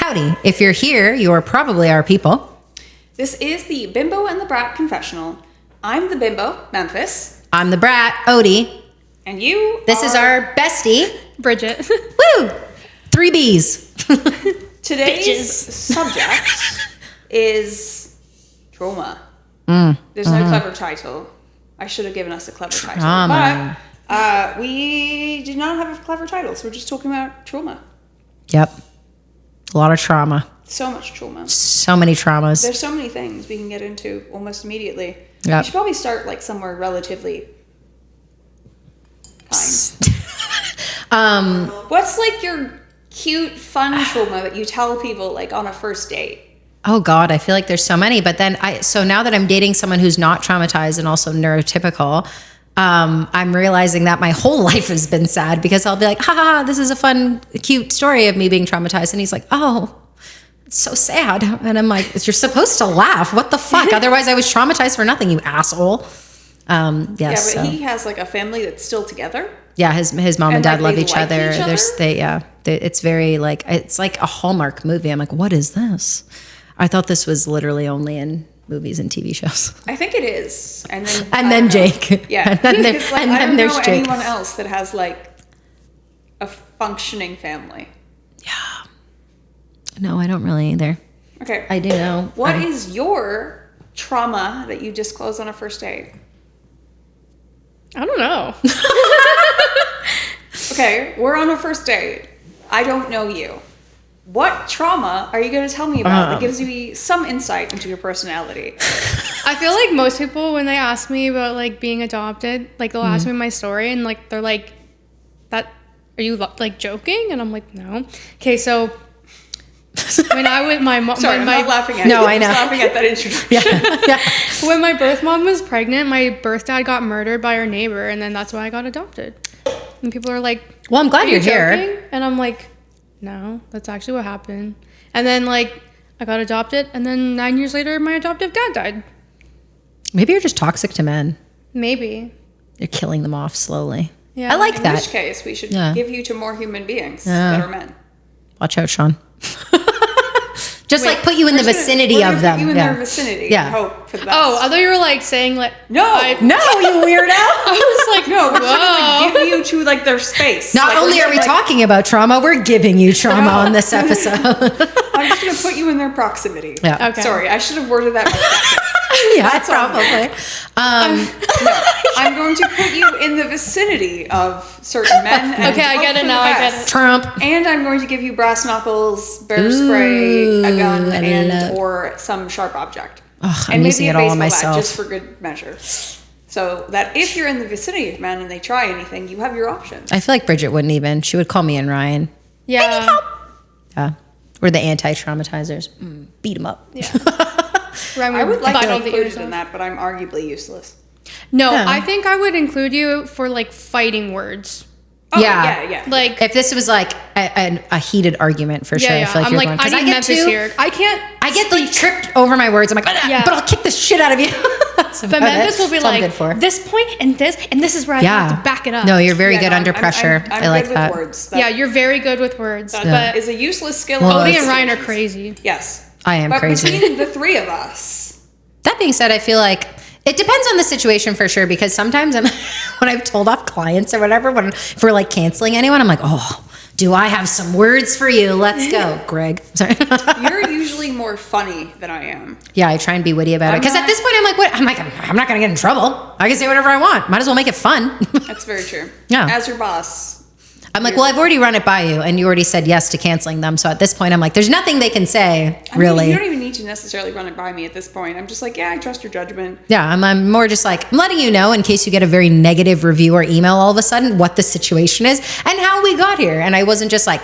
Howdy. If you're here, you are probably our people. This is the Bimbo and the Brat confessional. I'm the Bimbo, Memphis. I'm the Brat, Odie. And you This is our bestie, Bridget. Woo! 3 B's. Today's subject is trauma. There's no clever title. I should have given us a clever title. But we did not have a clever title, so we're just talking about trauma. Yep. A lot of trauma. So much trauma. So many traumas. There's so many things we can get into almost immediately. Yep. We should probably start like somewhere relatively kind. What's like your cute, fun trauma that you tell people like on a first date? Oh God, I feel like there's so many. But then so now that I'm dating someone who's not traumatized and also neurotypical, I'm realizing that my whole life has been sad because I'll be like, ha ha, this is a fun, cute story of me being traumatized. And he's like, oh, it's so sad. And I'm like, you're supposed to laugh. What the fuck? Otherwise I was traumatized for nothing, you asshole. He has like a family that's still together. Yeah, his mom and dad love each other. other. It's very like, it's like a Hallmark movie. I'm like, what is this? I thought this was literally only in movies and TV shows. I think it is. And then Jake. Yeah. and then, I don't there's know Jake. anyone else that has like a functioning family. Yeah. No, I don't really either. Okay. I do know. What is your trauma that you disclose on a first date? I don't know. Okay, we're on a first date. I don't know you. What trauma are you going to tell me about that gives me some insight into your personality? I feel like most people, when they ask me about like being adopted, like they'll ask me my story and like they're like, "That are you like joking?" And I'm like, "No." Okay, so when I was my mom, sorry, I'm not laughing at no, you. I know. I'm laughing at that introduction. Yeah. when my birth mom was pregnant, my birth dad got murdered by her neighbor, and then that's why I got adopted. And people are like, Well, I'm glad "Are you're you here." joking?" And I'm like, "No, that's actually what happened." And then like I got adopted, and then 9 years later, my adoptive dad died. Maybe you're just toxic to men. Maybe. You're killing them off slowly. Yeah. I like In that. which case, we should give you to more human beings Yeah. that are men. Watch out, Sean. Just Wait, like put you in the vicinity we're gonna of them. Put you in their vicinity. Yeah. And hope for the best. Oh, I thought you were like saying like No, No, you weirdo. I was like, no, we're trying to whoa. like, give you to like their space. Not Like, only we're are we like, talking about trauma, we're giving you trauma on this episode. I'm just going to put you in their proximity. Yeah. Okay. Sorry, I should have worded that much better. Yeah, probably. No, I'm going to put you in the vicinity of certain men. And Okay, I hope get it for now, the I get best. it. Trump. And I'm going to give you brass knuckles, bear spray, a gun, or some sharp object. Ugh, I'm and maybe using a it all on baseball bat, myself. just for good measure. So that if you're in the vicinity of men and they try anything, you have your options. I feel like Bridget wouldn't even. She would call me and Ryan. Yeah. Yeah. We're the anti-traumatizers. Beat them up. Yeah. I would like bite to all be the included ears in off. that, but I'm arguably useless. No, Yeah. I think I would include you for like fighting words. Oh, Yeah. yeah. Like If this was like a heated argument, for sure, yeah, I yeah. feel like I'm you're like, going. I 'Cause need Memphis here. I get like tripped over my words. I'm like, Yeah. but I'll kick the shit out of you. That's but about Memphis it. will be That's all I'm like good for. this point and this is where I have to back it up. No, you're very Yeah, good no, under pressure. I'm I like good that. with words. Yeah, you're very good with words. That But is a useless skill. Well, Odie it's- and Ryan are crazy. Yes. I am But crazy. between the three of us, That being said, I feel like it depends on the situation for sure, because sometimes when I've told off clients or whatever, if we're like canceling anyone, I'm like, oh, do I have some words for you? Let's go, Greg. Sorry. you're usually more funny than I am. Yeah, I try and be witty about it. Because at this point, I'm like, what? I'm not going to get in trouble. I can say whatever I want. Might as well make it fun. That's very true. Yeah. As your boss. I'm like, well, I've already run it by you, and you already said yes to canceling them. So at this point, I'm like, there's nothing they can say, really. I mean, you don't even need to necessarily run it by me at this point. I'm just like, yeah, I trust your judgment. Yeah, I'm more just like, I'm letting you know in case you get a very negative review or email all of a sudden what the situation is and how we got here. And I wasn't just like,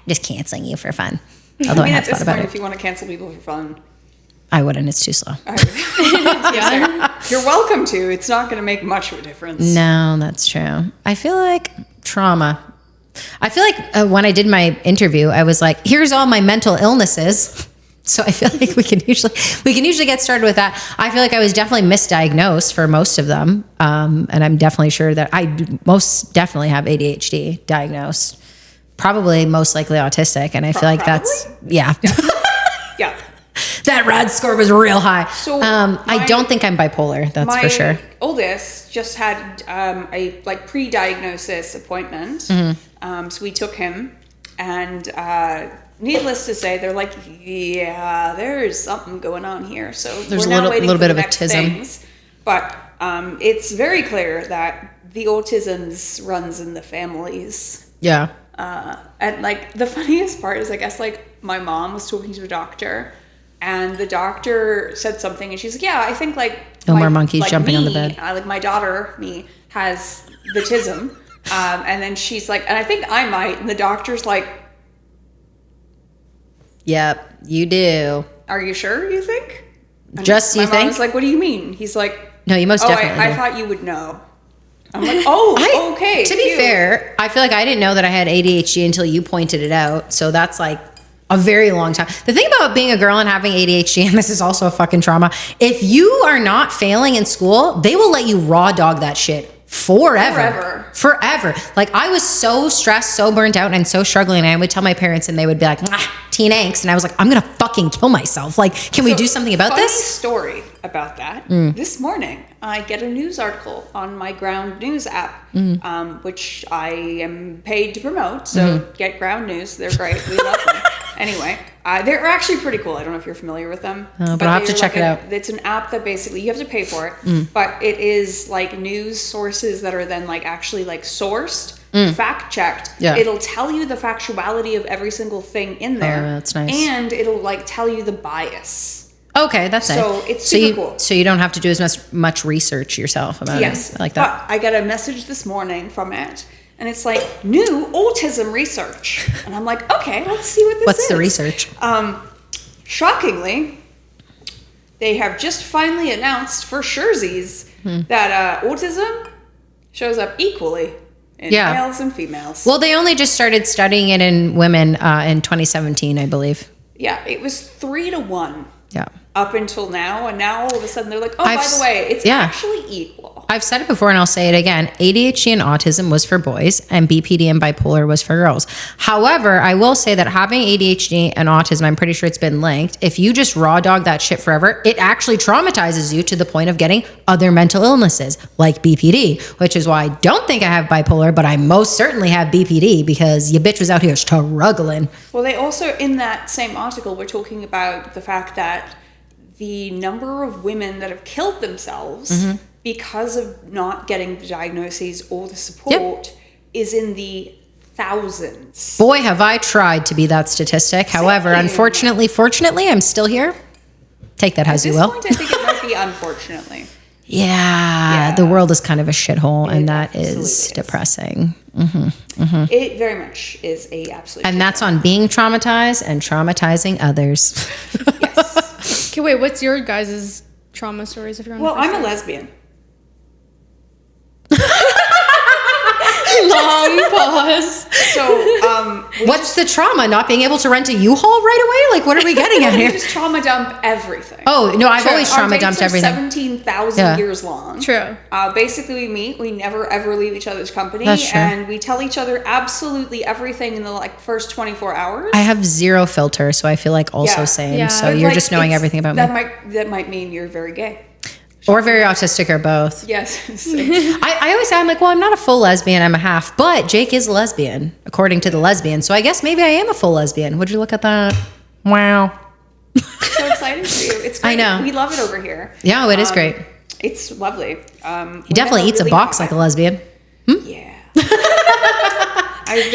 just canceling you for fun. Although I, at have this thought about point, it. if you want to cancel people for fun, I wouldn't. It's too slow. Yeah. you're welcome to. It's not going to make much of a difference. No, that's true. I feel like trauma. I feel like when I did my interview, I was like, here's all my mental illnesses. So I feel like we can usually get started with that. I feel like I was definitely misdiagnosed for most of them. And I'm definitely sure that I most definitely have ADHD diagnosed. probably most likely autistic. And I feel like that's, yeah. Yeah. That RAD score was real high. So I don't think I'm bipolar. That's for sure. My oldest just had a like pre-diagnosis appointment. So we took him, and needless to say, they're like, yeah, there's something going on here. So There's we're now a little bit of autism. things. But it's very clear that the autism runs in the families. Yeah. And like the funniest part is, I guess, like my mom was talking to a doctor, and the doctor said something, and she's like, yeah, I think like no more monkeys jumping on the bed. Like my daughter, has the tism. And then she's like, and I think I might. And the doctor's like, yep, you do. are you sure you think? And Just you my mom think? was like, what do you mean? He's like, No, you most definitely I do. thought you would know. I'm like, oh, okay. To be cute. fair, I feel like I didn't know that I had ADHD until you pointed it out. So that's like a very long time. The thing about being a girl and having ADHD, and this is also a fucking trauma, if you are not failing in school, they will let you raw dog that shit forever. Like I was so stressed, so burnt out, and so struggling. And I would tell my parents, and they would be like, teen angst. And I was like, I'm going to fucking kill myself. Like, can we do something about funny this? Story about that. This morning, I get a news article on my Ground News app, which I am paid to promote. So get Ground News. They're great. We love them. Anyway, they're actually pretty cool. I don't know if you're familiar with them. But I'll have to check it out. It's an app that basically, you have to pay for it, but it is like news sources that are then like actually like sourced, fact checked. Yeah. It'll tell you the factuality of every single thing in there. Oh, that's nice. And it'll like tell you the bias. Okay, that's nice. So it's super cool. So you don't have to do as much research yourself about it. I like that. But I got a message this morning from it, and it's like, new autism research. And I'm like, okay, let's see what this is. What's the research? Shockingly, they have just finally announced for surezies that autism shows up equally in males and females. Well, they only just started studying it in women in 2017, I believe. Yeah, it was 3-1. Yeah. Up until now, and now all of a sudden they're like, oh, by the way, it's actually equal. I've said it before and I'll say it again. ADHD and autism was for boys and BPD and bipolar was for girls. However, I will say that having ADHD and autism, I'm pretty sure it's been linked. If you just raw dog that shit forever, it actually traumatizes you to the point of getting other mental illnesses like BPD, which is why I don't think I have bipolar, but I most certainly have BPD because your bitch was out here struggling. Well, they also, in that same article, were talking about the fact that the number of women that have killed themselves because of not getting the diagnoses or the support is in the thousands. Boy, have I tried to be that statistic. However, fortunately, I'm still here. Take that as you will. At this point, I think it might be unfortunately. Yeah, the world is kind of a shithole, and that is depressing. It very much is a absolute. And that's on being traumatized and traumatizing others. Yes. Okay, wait, what's your guys' trauma stories if you're on Well, the I'm a lesbian. long pause. So, What's the trauma? Not being able to rent a U-Haul right away? Like, what are we getting at we here? just trauma dump everything. Oh, no, I've always Our trauma dates dumped are everything. 17,000 years long. True. Basically, we meet. We never ever leave each other's company, That's true. and we tell each other absolutely everything in the first 24 hours. I have zero filter, so I feel like also same. Yeah. So But, you're just knowing everything about me. That might mean you're very gay. Or very autistic or both. Yes. I always say, I'm like, well, I'm not a full lesbian, I'm a half. But Jake is a lesbian, according to the lesbian. So I guess maybe I am a full lesbian. Would you look at that? Wow. So exciting for you. It's great. I know. We love it over here. Yeah, it is great. It's lovely. He definitely eats a box like a lesbian. Yeah.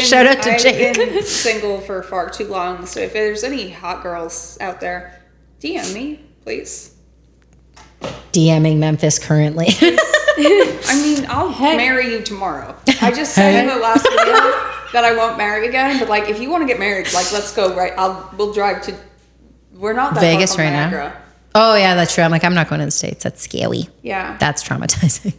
Shout out to Jake. I've been single for far too long. So if there's any hot girls out there, DM me, please. DMing Memphis currently. I mean, I'll marry you tomorrow. I just said in the last video that I won't marry again, but if you want to get married, let's go. Right, we'll drive to. We're not that Vegas far from right Niagara. now. Oh yeah, that's true. I'm like, I'm not going to the States. That's scary. Yeah. That's traumatizing.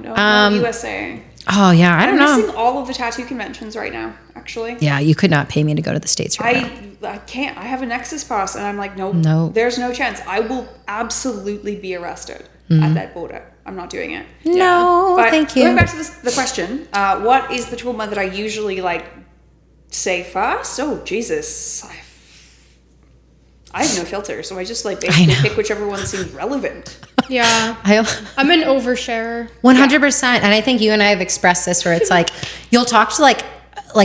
No, USA. Oh yeah, I don't know. I'm missing all of the tattoo conventions right now. Actually. Yeah, you could not pay me to go to the States right now. I can't. I have a Nexus pass, and I'm like, No. There's no chance. I will absolutely be arrested at that border. I'm not doing it. No, But thank you. Going back to the question, what is the trauma that I usually say fast? Oh, Jesus. I have no filter, so I just like basically pick whichever one seems relevant. Yeah. I'm an oversharer. 100%. And I think you and I have expressed this where it's like, you'll talk to like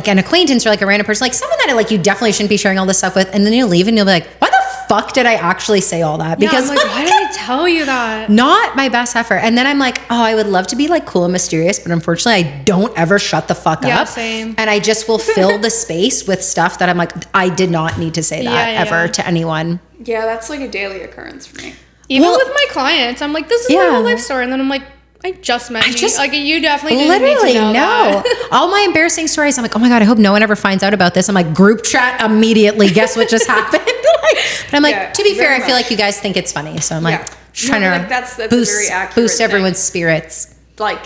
an acquaintance or like a random person, like someone that like you definitely shouldn't be sharing all this stuff with. And then you'll leave and you'll be like, why the fuck did I actually say all that? Because I'm like, why did I tell you that? Not my best effort. And then I'm like, oh, I would love to be like cool and mysterious, but unfortunately I don't ever shut the fuck up. Same. And I just will fill the space with stuff that I'm like, I did not need to say that ever to anyone. Yeah, that's like a daily occurrence for me. Even with my clients, I'm like, this is my whole life story. And then I'm like, I just met you. Like, you definitely didn't need to know that. All my embarrassing stories, I'm like, oh my God, I hope no one ever finds out about this. I'm like, group chat immediately. Guess what just happened? But I'm like, to be fair, I feel like you guys think it's funny. So I'm like, trying to that's boost, very accurate boost thing. everyone's spirits. Like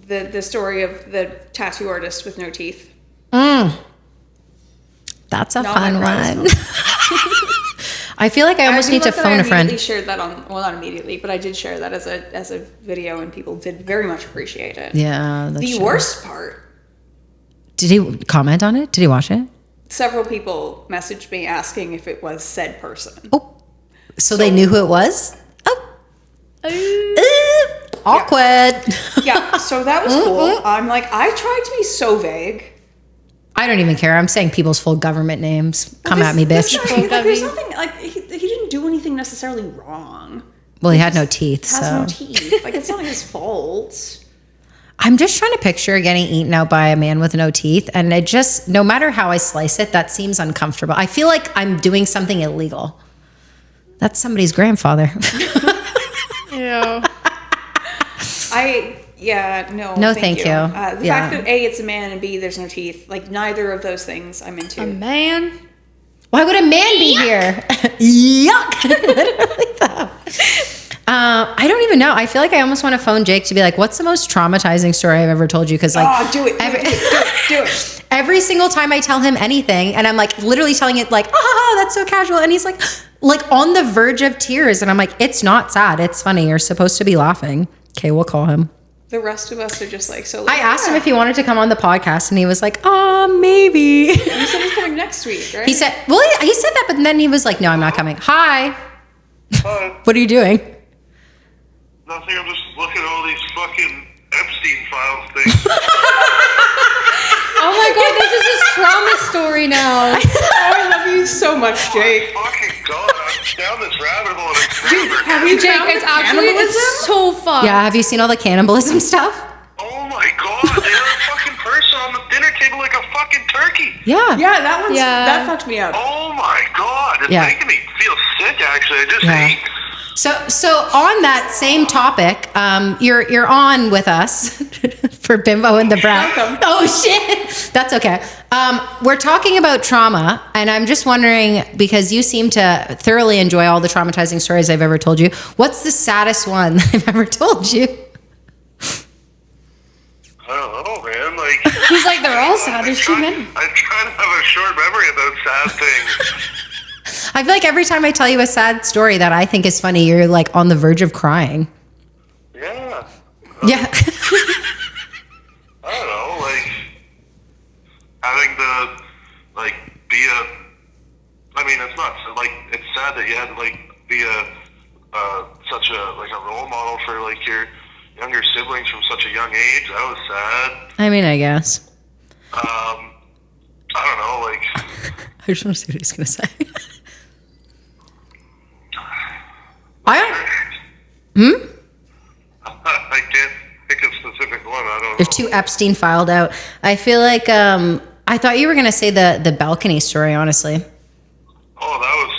the story of the tattoo artist with no teeth. That's a fun one. I feel like I almost need to phone a friend. I shared that not immediately, but I did share that as a video, and people did very much appreciate it. Yeah. The worst part. Did he comment on it? Did he watch it? Several people messaged me asking if it was said person. Oh, so they knew who it was? Awkward. Yeah, so that was cool. I'm like, I tried to be so vague. I don't even care. I'm saying people's full government names. Come at me, bitch. There's nothing, like, he didn't do anything necessarily wrong. Well, he had no teeth, No teeth. Like, it's not his fault. I'm just trying to picture getting eaten out by a man with no teeth. And it just, no matter how I slice it, that seems uncomfortable. I feel like I'm doing something illegal. That's somebody's grandfather. Ew. No, thank you. The fact that A, it's a man, and B, there's no teeth, like neither of those things I'm into. A man? Why would a man be here? Yuck. I don't even know. I feel like I almost want to phone Jake to be like, what's the most traumatizing story I've ever told you? Because like, do it. Every single time I tell him anything, and I'm like literally telling it like, that's so casual. And he's like on the verge of tears. And I'm like, it's not sad. It's funny. You're supposed to be laughing. Okay, we'll call him. The rest of us are just like, so. I asked him if he wanted to come on the podcast, and he was like, maybe. He said he's coming next week, right? He said that, but then he was like, no, I'm not coming. Hi. Hi. What are you doing? Nothing. I'm just looking at all these fucking Epstein files things. Oh my God, this is his trauma story now. I love you so much, Jake. Fucking God, I'm down this rabbit hole. And it's never Have you Jake, found it's the actually cannibalism? so fun. Yeah, have you seen all the cannibalism stuff? Oh my God, they had a fucking person on the dinner table like a fucking turkey. Yeah. Yeah, that fucked me up. Oh my God, it's making me feel sick. Actually, I just ate. So on that same topic, you're on with us for Bimbo and the Brat. Welcome. Oh shit, that's okay. We're talking about trauma, and I'm just wondering, because you seem to thoroughly enjoy all the traumatizing stories I've ever told you. What's the saddest one that I've ever told you? I don't know, man. Like He's like, they're all sad. There's too many. I try to have a short memory about sad things. I feel like every time I tell you a sad story that I think is funny, you're like on the verge of crying. Yeah. Yeah. I don't know, like having to like be it's not like it's sad that you had to like be such a role model for like your younger siblings from such a young age. That was sad. I mean, I guess. I don't know, like I just want to see what he's gonna say. I can't pick a specific one. I don't know. They're too Epstein filed out. I feel like I thought you were gonna say the balcony story, honestly. Oh, that was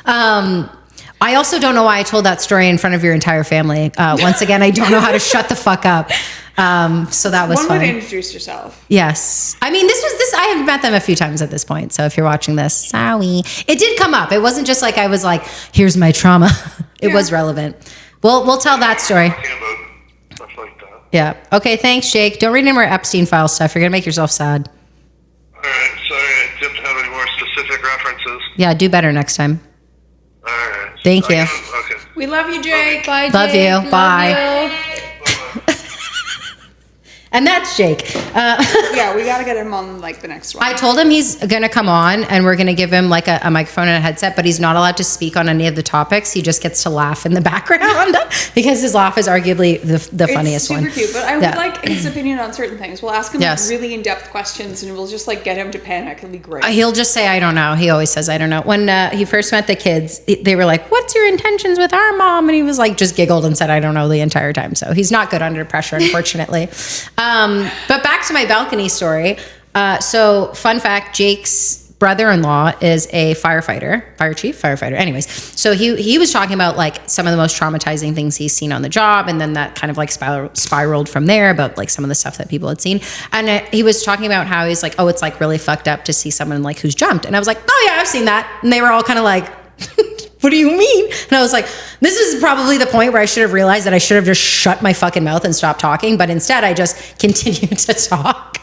bad. I also don't know why I told that story in front of your entire family. Once again, I don't know how to shut the fuck up. So that was One fun. way to introduce yourself. Yes. I mean, I have met them a few times at this point. So if you're watching this, sorry. It did come up. It wasn't just like I was like, here's my trauma. It was relevant. We'll tell that story. Talking about stuff like that. Yeah. Okay, thanks, Jake. Don't read any more Epstein file stuff. You're going to make yourself sad. All right, sorry, I didn't have any more specific references. Yeah, do better next time. All right. Thank you. Okay. We love you, Jake. Bye, Love Jake. you. Bye. You. And that's Jake. Yeah, we got to get him on like the next one. I told him he's going to come on and we're going to give him like a microphone and a headset, but he's not allowed to speak on any of the topics. He just gets to laugh in the background because his laugh is arguably the funniest one. It's super cute, but I would like his opinion on certain things. We'll ask him like really in-depth questions and we'll just like get him to panic. It'll be great. He'll just say, I don't know. He always says, I don't know. When he first met the kids, they were like, what's your intentions with our mom? And he was like, just giggled and said, I don't know the entire time. So he's not good under pressure, unfortunately. But back to my balcony story. So fun fact, Jake's brother-in-law is a fire chief. Anyways, so he was talking about like some of the most traumatizing things he's seen on the job. And then that kind of like spiraled from there about like some of the stuff that people had seen. And he was talking about how he's like, oh, it's like really fucked up to see someone like who's jumped. And I was like, oh yeah, I've seen that. And they were all kind of like, what do you mean? And I was like, this is probably the point where I should have realized that I should have just shut my fucking mouth and stopped talking. But instead I just continued to talk.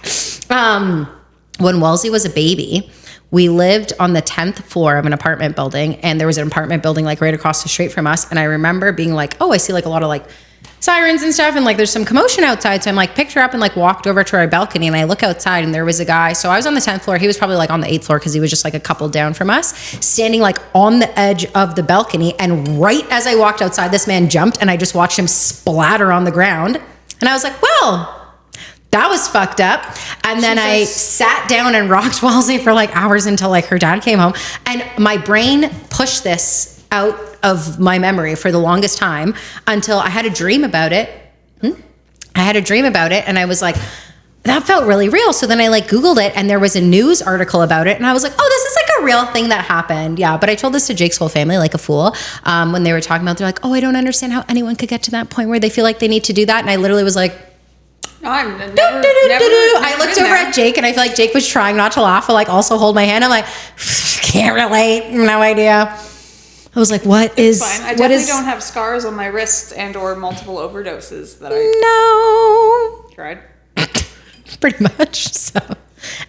When Wellesley was a baby, we lived on the 10th floor of an apartment building, and there was an apartment building like right across the street from us. And I remember being like, oh, I see like a lot of like sirens and stuff, and like there's some commotion outside. So I'm like picked her up and like walked over to our balcony, and I look outside and there was a guy. So I was on the 10th floor. He was probably like on the 8th floor because he was just like a couple down from us, standing like on the edge of the balcony. And right as I walked outside, this man jumped and I just watched him splatter on the ground. And I was like, well, that was fucked up. And then I sat down and rocked Wellesley for like hours until like her dad came home. And my brain pushed this out of my memory for the longest time until I had a dream about it. I had a dream about it and I was like, that felt really real. So then I like Googled it and there was a news article about it. And I was like, oh, this is like a real thing that happened. Yeah. But I told this to Jake's whole family like a fool. When they were talking about, they're like, oh, I don't understand how anyone could get to that point where they feel like they need to do that. And I literally was like, I'm never I looked over at Jake and I feel like Jake was trying not to laugh, but like also hold my hand. I'm like, can't relate. No idea. I was like, what is, fine. I definitely don't have scars on my wrists and or multiple overdoses that I tried. Pretty much. So,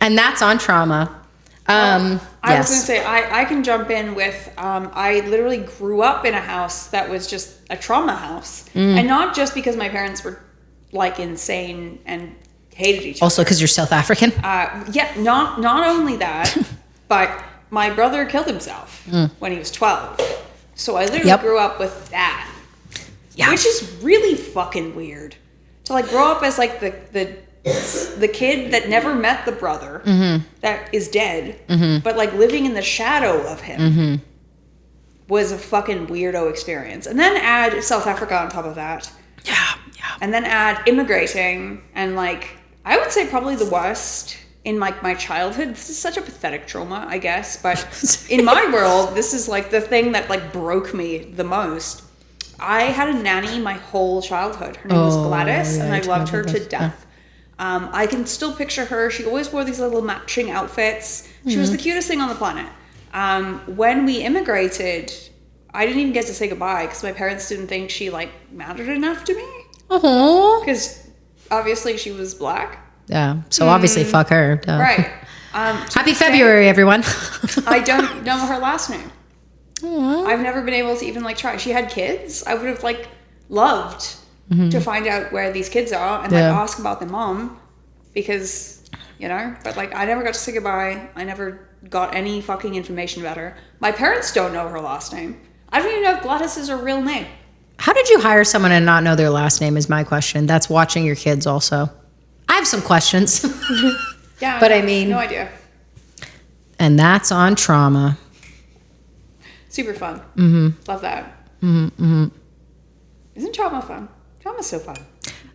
and that's on trauma. I was going to say, I can jump in with, I literally grew up in a house that was just a trauma house. And not just because my parents were like insane and hated each other. Also because you're South African? Yeah, not only that, but my brother killed himself when he was 12. So I literally grew up with that. Yeah. Which is really fucking weird. To like grow up as like the kid that never met the brother that is dead, but like living in the shadow of him was a fucking weirdo experience. And then add South Africa on top of that. Yeah. And then add immigrating and like, I would say probably the worst in like my childhood. This is such a pathetic trauma, I guess. But in my world, this is like the thing that like broke me the most. I had a nanny my whole childhood. Her name was Gladys, and I loved her to death. I can still picture her. She always wore these little matching outfits. She was the cutest thing on the planet. When we immigrated, I didn't even get to say goodbye because my parents didn't think she like mattered enough to me. Because obviously she was black. Yeah. So obviously fuck her. Duh. Right. Happy February, everyone. I don't know her last name. I've never been able to even like try. She had kids. I would have like loved to find out where these kids are and like ask about their mom because, you know, but like I never got to say goodbye. I never got any fucking information about her. My parents don't know her last name. I don't even know if Gladys is her real name. How did you hire someone and not know their last name is my question. That's watching your kids also. I have some questions. Yeah. But I mean. No idea. And that's on trauma. Super fun. Love that. Isn't trauma fun? Trauma's so fun.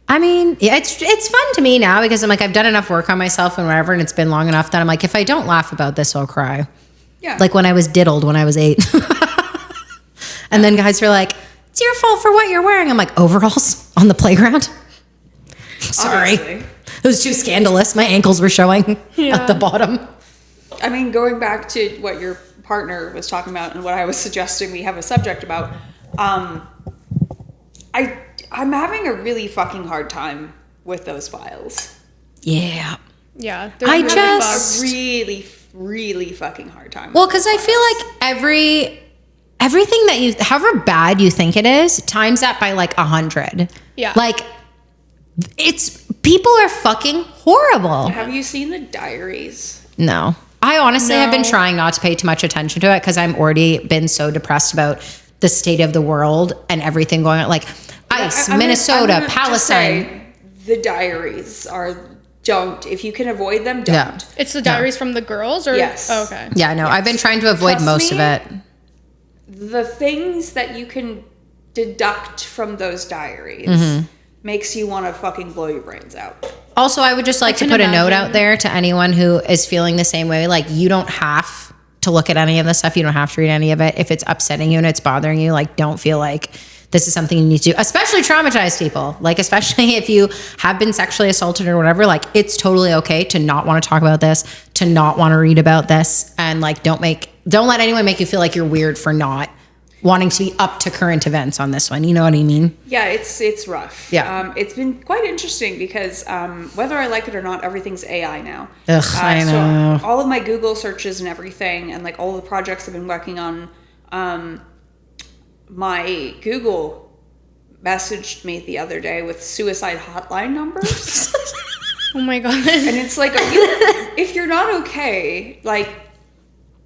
I mean, yeah, it's fun to me now because I'm like, I've done enough work on myself and whatever, and it's been long enough that I'm like, if I don't laugh about this, I'll cry. Yeah. Like when I was diddled when I was 8. And then guys were like, it's your fault for what you're wearing. I'm like, overalls on the playground? Sorry. Obviously. It was too scandalous. My ankles were showing at the bottom. I mean, going back to what your partner was talking about and what I was suggesting we have a subject about, I'm having a really fucking hard time with those files. Yeah. Yeah. I just really, really fucking hard time. Well, because I feel like everything that you, however bad you think it is, times that by like 100. Yeah. Like it's People are fucking horrible. Have you seen the diaries? No. I honestly have been trying not to pay too much attention to it because I'm already been so depressed about the state of the world and everything going on. Like ICE, Minnesota, Palestine. The diaries are, don't. If you can avoid them, don't. Yeah. It's the diaries from the girls? Or? Yes. Oh, okay. Yeah, no, I've been trying to avoid Trust most me, of it. The things that you can deduct from those diaries makes you want to fucking blow your brains out. Also, I would just like to put a note out there to anyone who is feeling the same way. Like, you don't have to look at any of this stuff. You don't have to read any of it. If it's upsetting you and it's bothering you, like, don't feel like this is something you need to do, especially traumatized people. Like, especially if you have been sexually assaulted or whatever, like, it's totally okay to not want to talk about this, to not want to read about this. And like, don't let anyone make you feel like you're weird for not wanting to be up to current events on this one. You know what I mean? Yeah, it's rough. Yeah. It's been quite interesting because whether I like it or not, everything's AI now. Ugh, I know. So all of my Google searches and everything, and like all the projects I've been working on, my Google messaged me the other day with suicide hotline numbers. Oh my God. And it's like, if you're not okay, like,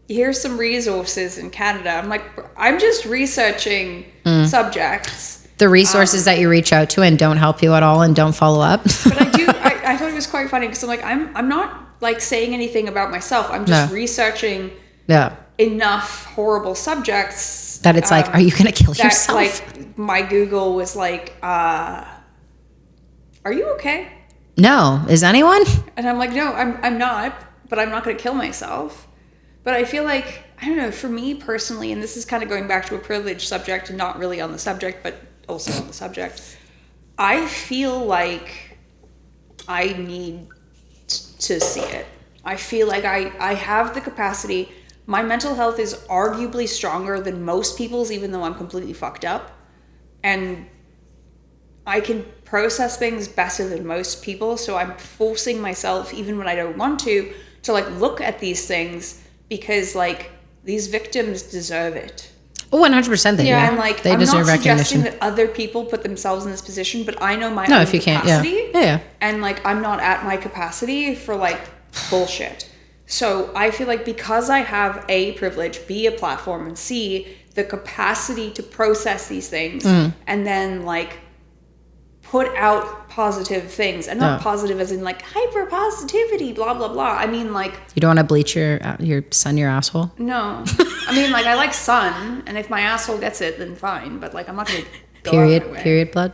here's some resources in Canada. I'm like, I'm just researching subjects. The resources that you reach out to and don't help you at all and don't follow up. But I thought it was quite funny because I'm like, I'm not like saying anything about myself. I'm just researching enough horrible subjects. That it's like, are you going to kill yourself? Like, my Google was like, are you okay? No. Is anyone? And I'm like, no, I'm not, but I'm not going to kill myself. But I feel like, I don't know, for me personally, and this is kind of going back to a privileged subject and not really on the subject, but also on the subject, I feel like I need to see it. I feel like I have the capacity. My mental health is arguably stronger than most people's, even though I'm completely fucked up. And I can process things better than most people, so I'm forcing myself, even when I don't want to like look at these things because like these victims deserve it. Oh, 100% they do. And like, they I'm deserve not suggesting recognition. that other people put themselves in this position, but I know my No, own if you can't, capacity. yeah. And like, I'm not at my capacity for like bullshit. So I feel like because I have A, privilege, B, a platform, and C, the capacity to process these things and then like put out positive things, and not positive as in like hyper positivity, blah blah blah. I mean, like, you don't want to bleach your sun your asshole. No, I mean, like, I like sun, and if my asshole gets it, then fine. But like, I'm not gonna go period blood.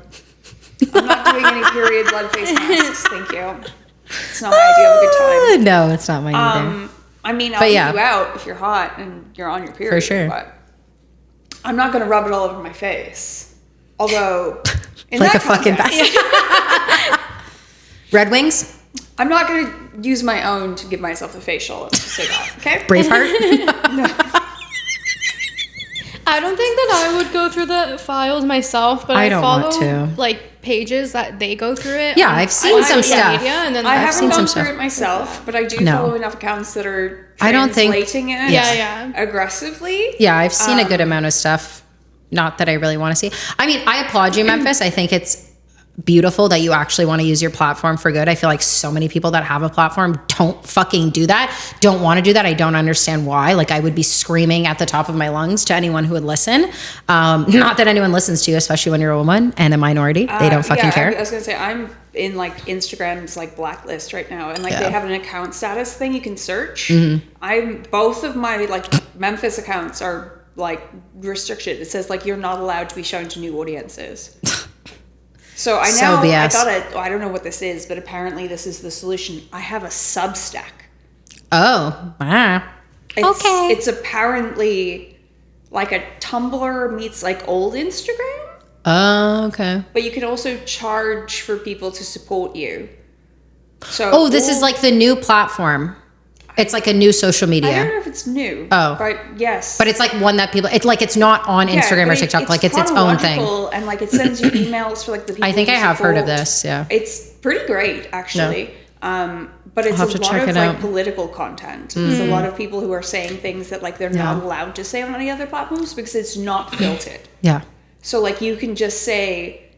I'm not doing any period blood face masks. Thank you. It's not my idea of a good time. No, it's not mine either. I mean, I'll eat you out if you're hot and you're on your period. For sure. But I'm not gonna rub it all over my face. Although. Like a fucking bastard. Red Wings? I'm not going to use my own to give myself a facial. Let's just say that, okay? Braveheart? No. I don't think that I would go through the files myself, but I don't follow want to. like pages that they go through it. Yeah, I've seen some stuff. Media, and then I I've haven't seen gone through it myself, but I do follow enough accounts that are I don't think- translating it aggressively. Yeah, I've seen a good amount of stuff. Not that I really want to see. I mean, I applaud you, Memphis. I think it's beautiful that you actually want to use your platform for good. I feel like so many people that have a platform don't fucking do that, don't want to do that. I don't understand why. Like, I would be screaming at the top of my lungs to anyone who would listen. Not that anyone listens to you, especially when you're a woman and a minority. They don't fucking care. I was going to say, I'm in like Instagram's like blacklist right now, and like they have an account status thing you can search. Both of my like Memphis accounts are like restricted. It says like you're not allowed to be shown to new audiences. So I know I don't know what this is, but apparently this is the solution. I have a Substack. Oh, wow. It's apparently like a Tumblr meets like old Instagram. Oh, okay. But you can also charge for people to support you. So this is like the new platform. It's like a new social media. I don't know if it's new. Oh. But yes. But it's like one that people, it's not on Instagram or TikTok. Like it's its own thing. And like it sends you emails for like the people I think I have heard of this. Yeah. It's pretty great actually. But it's a lot of like political content. There's a lot of people who are saying things that like they're not allowed to say on any other platforms because it's not filtered. Yeah. So like you can just say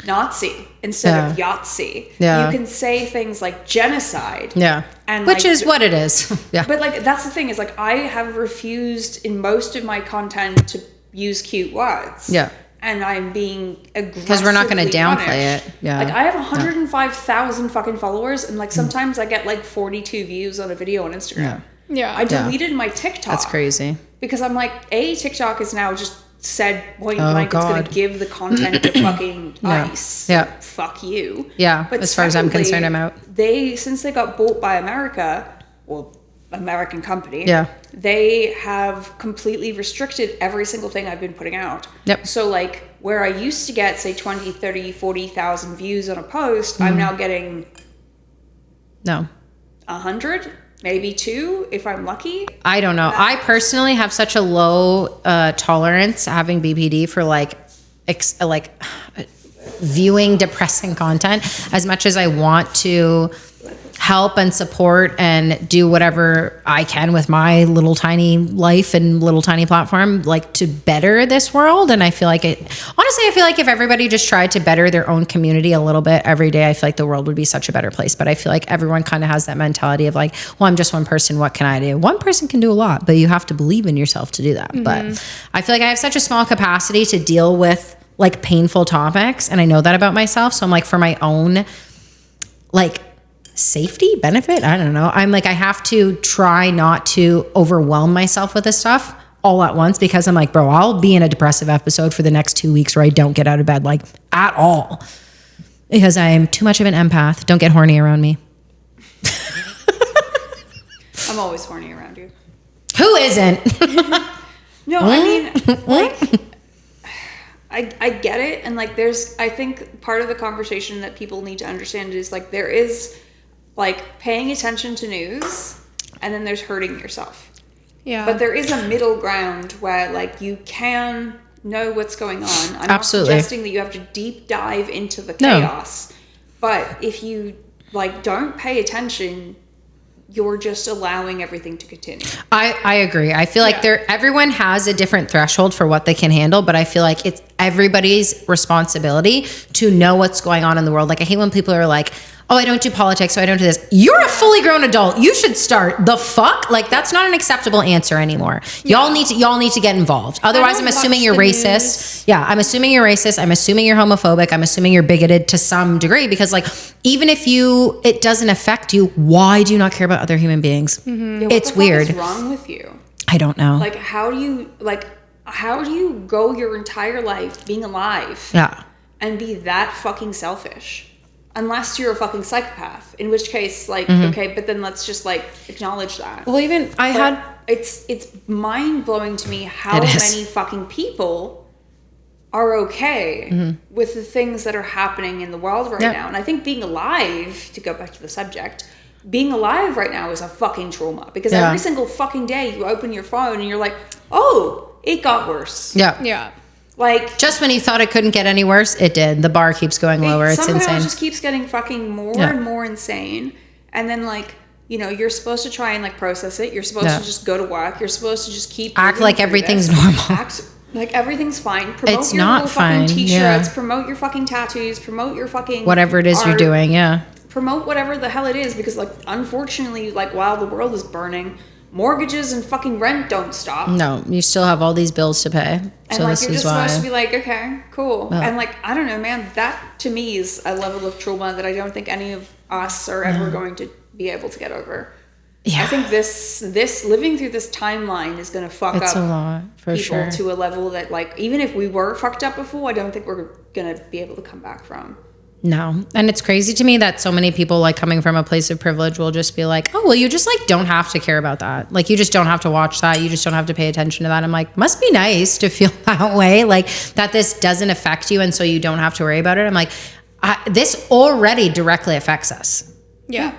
Nazi instead of Yahtzee. Yeah. You can say things like genocide. Yeah. And which like, is what it is. Yeah. But like, that's the thing is like, I have refused in most of my content to use cute words. Yeah. And I'm being aggressive. Because we're not going to downplay it. Yeah. Like I have 105,000 fucking followers, and like sometimes I get like 42 views on a video on Instagram. Yeah. I deleted my TikTok. That's crazy. Because I'm like, TikTok is now just said point blank it's going to give the content to fucking ICE. Yeah. Fuck you. Yeah. But as far as I'm secondly, concerned, I'm out. Since they got bought by America, well, American company. Yeah. They have completely restricted every single thing I've been putting out. Yep. So like where I used to get say 20, 30, 40,000 views on a post, I'm now getting 100, maybe 2 if I'm lucky. I don't know. I personally have such a low tolerance having BPD for viewing depressing content as much as I want to help and support and do whatever I can with my little tiny life and little tiny platform, like to better this world. And I feel like I feel like if everybody just tried to better their own community a little bit every day, I feel like the world would be such a better place. But I feel like everyone kind of has that mentality of like, well, I'm just one person. What can I do? One person can do a lot, but you have to believe in yourself to do that. Mm-hmm. But I feel like I have such a small capacity to deal with like painful topics. And I know that about myself. So I'm like, for my own like safety benefit, I don't know, I'm like, I have to try not to overwhelm myself with this stuff all at once, because I'm like, bro, I'll be in a depressive episode for the next 2 weeks where I don't get out of bed like at all, because I'm too much of an empath. Don't get horny around me. I'm always horny around you. Who isn't? No, I mean, like, I get it. And like, I think part of the conversation that people need to understand is like, there is like paying attention to news, and then there's hurting yourself. Yeah. But there is a middle ground where like you can know what's going on. I'm Absolutely. not suggesting that you have to deep dive into the chaos. But if you like don't pay attention, you're just allowing everything to continue. I agree. I feel like everyone has a different threshold for what they can handle, but I feel like it's everybody's responsibility to know what's going on in the world. Like I hate when people are like, oh, I don't do politics, so I don't do this. You're a fully grown adult. You should start. The fuck? Like that's not an acceptable answer anymore. Y'all need to get involved. Otherwise, I'm assuming you're racist. Yeah, I'm assuming you're racist. I'm assuming you're homophobic. I'm assuming you're bigoted to some degree, because like even if it doesn't affect you, why do you not care about other human beings? Mm-hmm. Yeah, it's weird. What's wrong with you? I don't know. Like how do you go your entire life being alive? Yeah. And be that fucking selfish? Unless you're a fucking psychopath, in which case, like, okay, but then let's just like acknowledge that. Well, even it's mind blowing to me how many fucking people are okay with the things that are happening in the world right now. And I think being alive, to go back to the subject, being alive right now is a fucking trauma, because every single fucking day you open your phone and you're like, oh, it got worse. Yeah. Yeah. Like just when you thought it couldn't get any worse, it did. The bar keeps going lower. It's insane. Somehow it just keeps getting fucking more and more insane. And then like, you know, you're supposed to try and like process it. You're supposed to just go to work. You're supposed to just keep act like everything's normal. Act like everything's fine. Promote it's your not little fine. Fucking t-shirts. Promote your fucking tattoos. Promote your fucking whatever it is art. You're doing. Yeah. Promote whatever the hell it is, because like unfortunately, like while the world is burning, mortgages and fucking rent don't stop. No, you still have all these bills to pay. And so like this you're is just why. supposed to be like, okay, cool. Well, and like, I don't know, man, that to me is a level of trauma that I don't think any of us are ever going to be able to get over. Yeah. I think this living through this timeline is going to fuck up a lot, for people sure. to a level that like, even if we were fucked up before, I don't think we're going to be able to come back from. No. And it's crazy to me that so many people like coming from a place of privilege will just be like, oh, well, you just like don't have to care about that. Like you just don't have to watch that. You just don't have to pay attention to that. I'm like, must be nice to feel that way. Like that this doesn't affect you. And so you don't have to worry about it. I'm like, this already directly affects us. Yeah.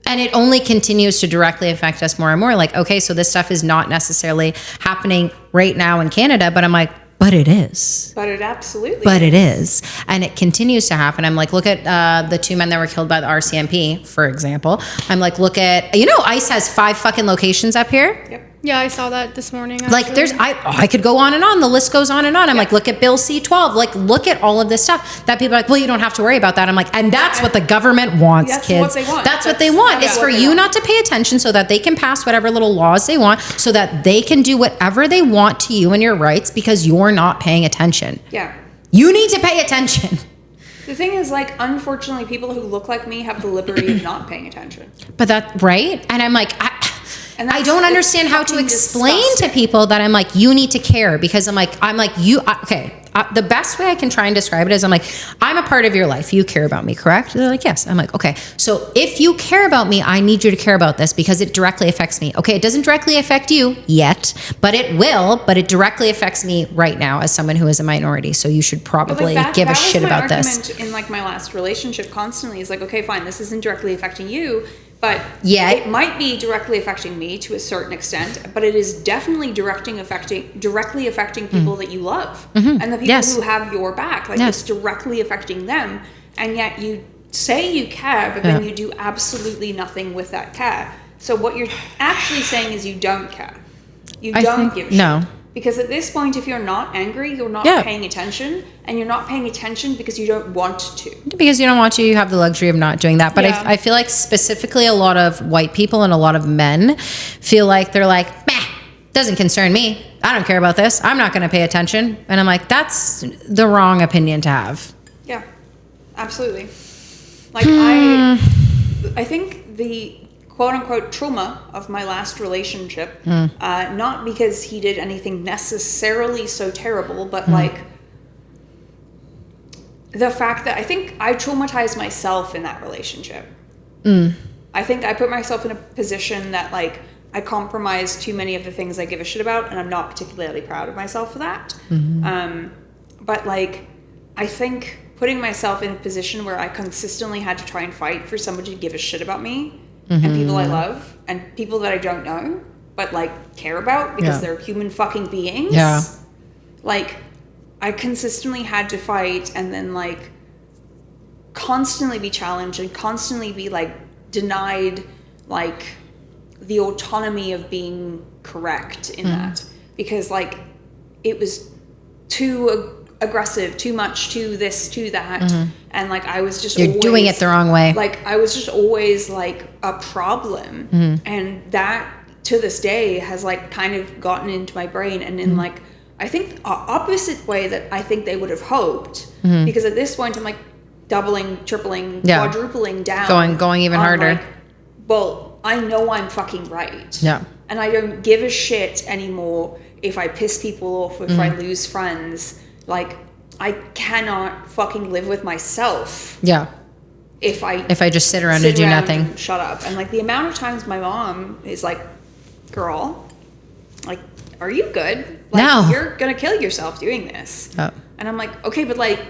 And it only continues to directly affect us more and more. Like, okay, so this stuff is not necessarily happening right now in Canada, but I'm like, but it is. But it absolutely But it is. And it continues to happen. I'm like, look at the 2 men that were killed by the RCMP, for example. I'm like, look at, ICE has 5 fucking locations up here. Yep. Yeah, I saw that this morning. Like actually. I could go on and on. The list goes on and on. I'm like, look at Bill C-12. Like, look at all of this stuff that people are like, well, you don't have to worry about that. I'm like, and that's what the government wants, That's kids. what they want. That's what they want. It's for you not to pay attention so that they can pass whatever little laws they want so that they can do whatever they want to you and your rights because you're not paying attention. Yeah. You need to pay attention. The thing is, like, unfortunately, people who look like me have the liberty of not paying attention. But that, right? And I'm like, I don't understand how to explain to people that I'm like, you need to care because I'm like, the best way I can try and describe it is I'm like, I'm a part of your life. You care about me, correct? They're like, yes. I'm like, okay. So if you care about me, I need you to care about this because it directly affects me. Okay. It doesn't directly affect you yet, but it will, but it directly affects me right now as someone who is a minority. So you should probably give a shit about this. In like my last relationship constantly is like, okay, fine. This isn't directly affecting you. But it might be directly affecting me to a certain extent, but it is definitely directly affecting people that you love and the people who have your back. Like it's directly affecting them, and yet you say you care, but then you do absolutely nothing with that care. So what you're actually saying is you don't care. You don't give a shit. No. Because at this point, if you're not angry, you're not paying attention, and you're not paying attention because you don't want to. Because you don't want to, you have the luxury of not doing that. But I feel like specifically a lot of white people and a lot of men feel like they're like, meh, doesn't concern me. I don't care about this. I'm not going to pay attention. And I'm like, that's the wrong opinion to have. Yeah, absolutely. Like I think the quote-unquote trauma of my last relationship, not because he did anything necessarily so terrible, but like the fact that I think I traumatized myself in that relationship. I think I put myself in a position that like I compromised too many of the things I give a shit about, and I'm not particularly proud of myself for that. But like I think putting myself in a position where I consistently had to try and fight for somebody to give a shit about me and people I love and people that I don't know but like care about because they're human fucking beings. Yeah. Like I consistently had to fight and then like constantly be challenged and constantly be like denied like the autonomy of being correct in that because like it was too aggressive, too much, too this, too that, and like I was just always doing it the wrong way. Like I was just always like a problem, and that to this day has like kind of gotten into my brain, and in like I think opposite way that I think they would have hoped, because at this point I'm like doubling, tripling, quadrupling down, going even harder. Like, well, I know I'm fucking right. Yeah, and I don't give a shit anymore if I piss people off, if I lose friends. Like, I cannot fucking live with myself. Yeah. If I just sit around and do nothing. And shut up. And like the amount of times my mom is like, girl, like, are you good? Like, no. You're going to kill yourself doing this. Oh. And I'm like, okay, but like.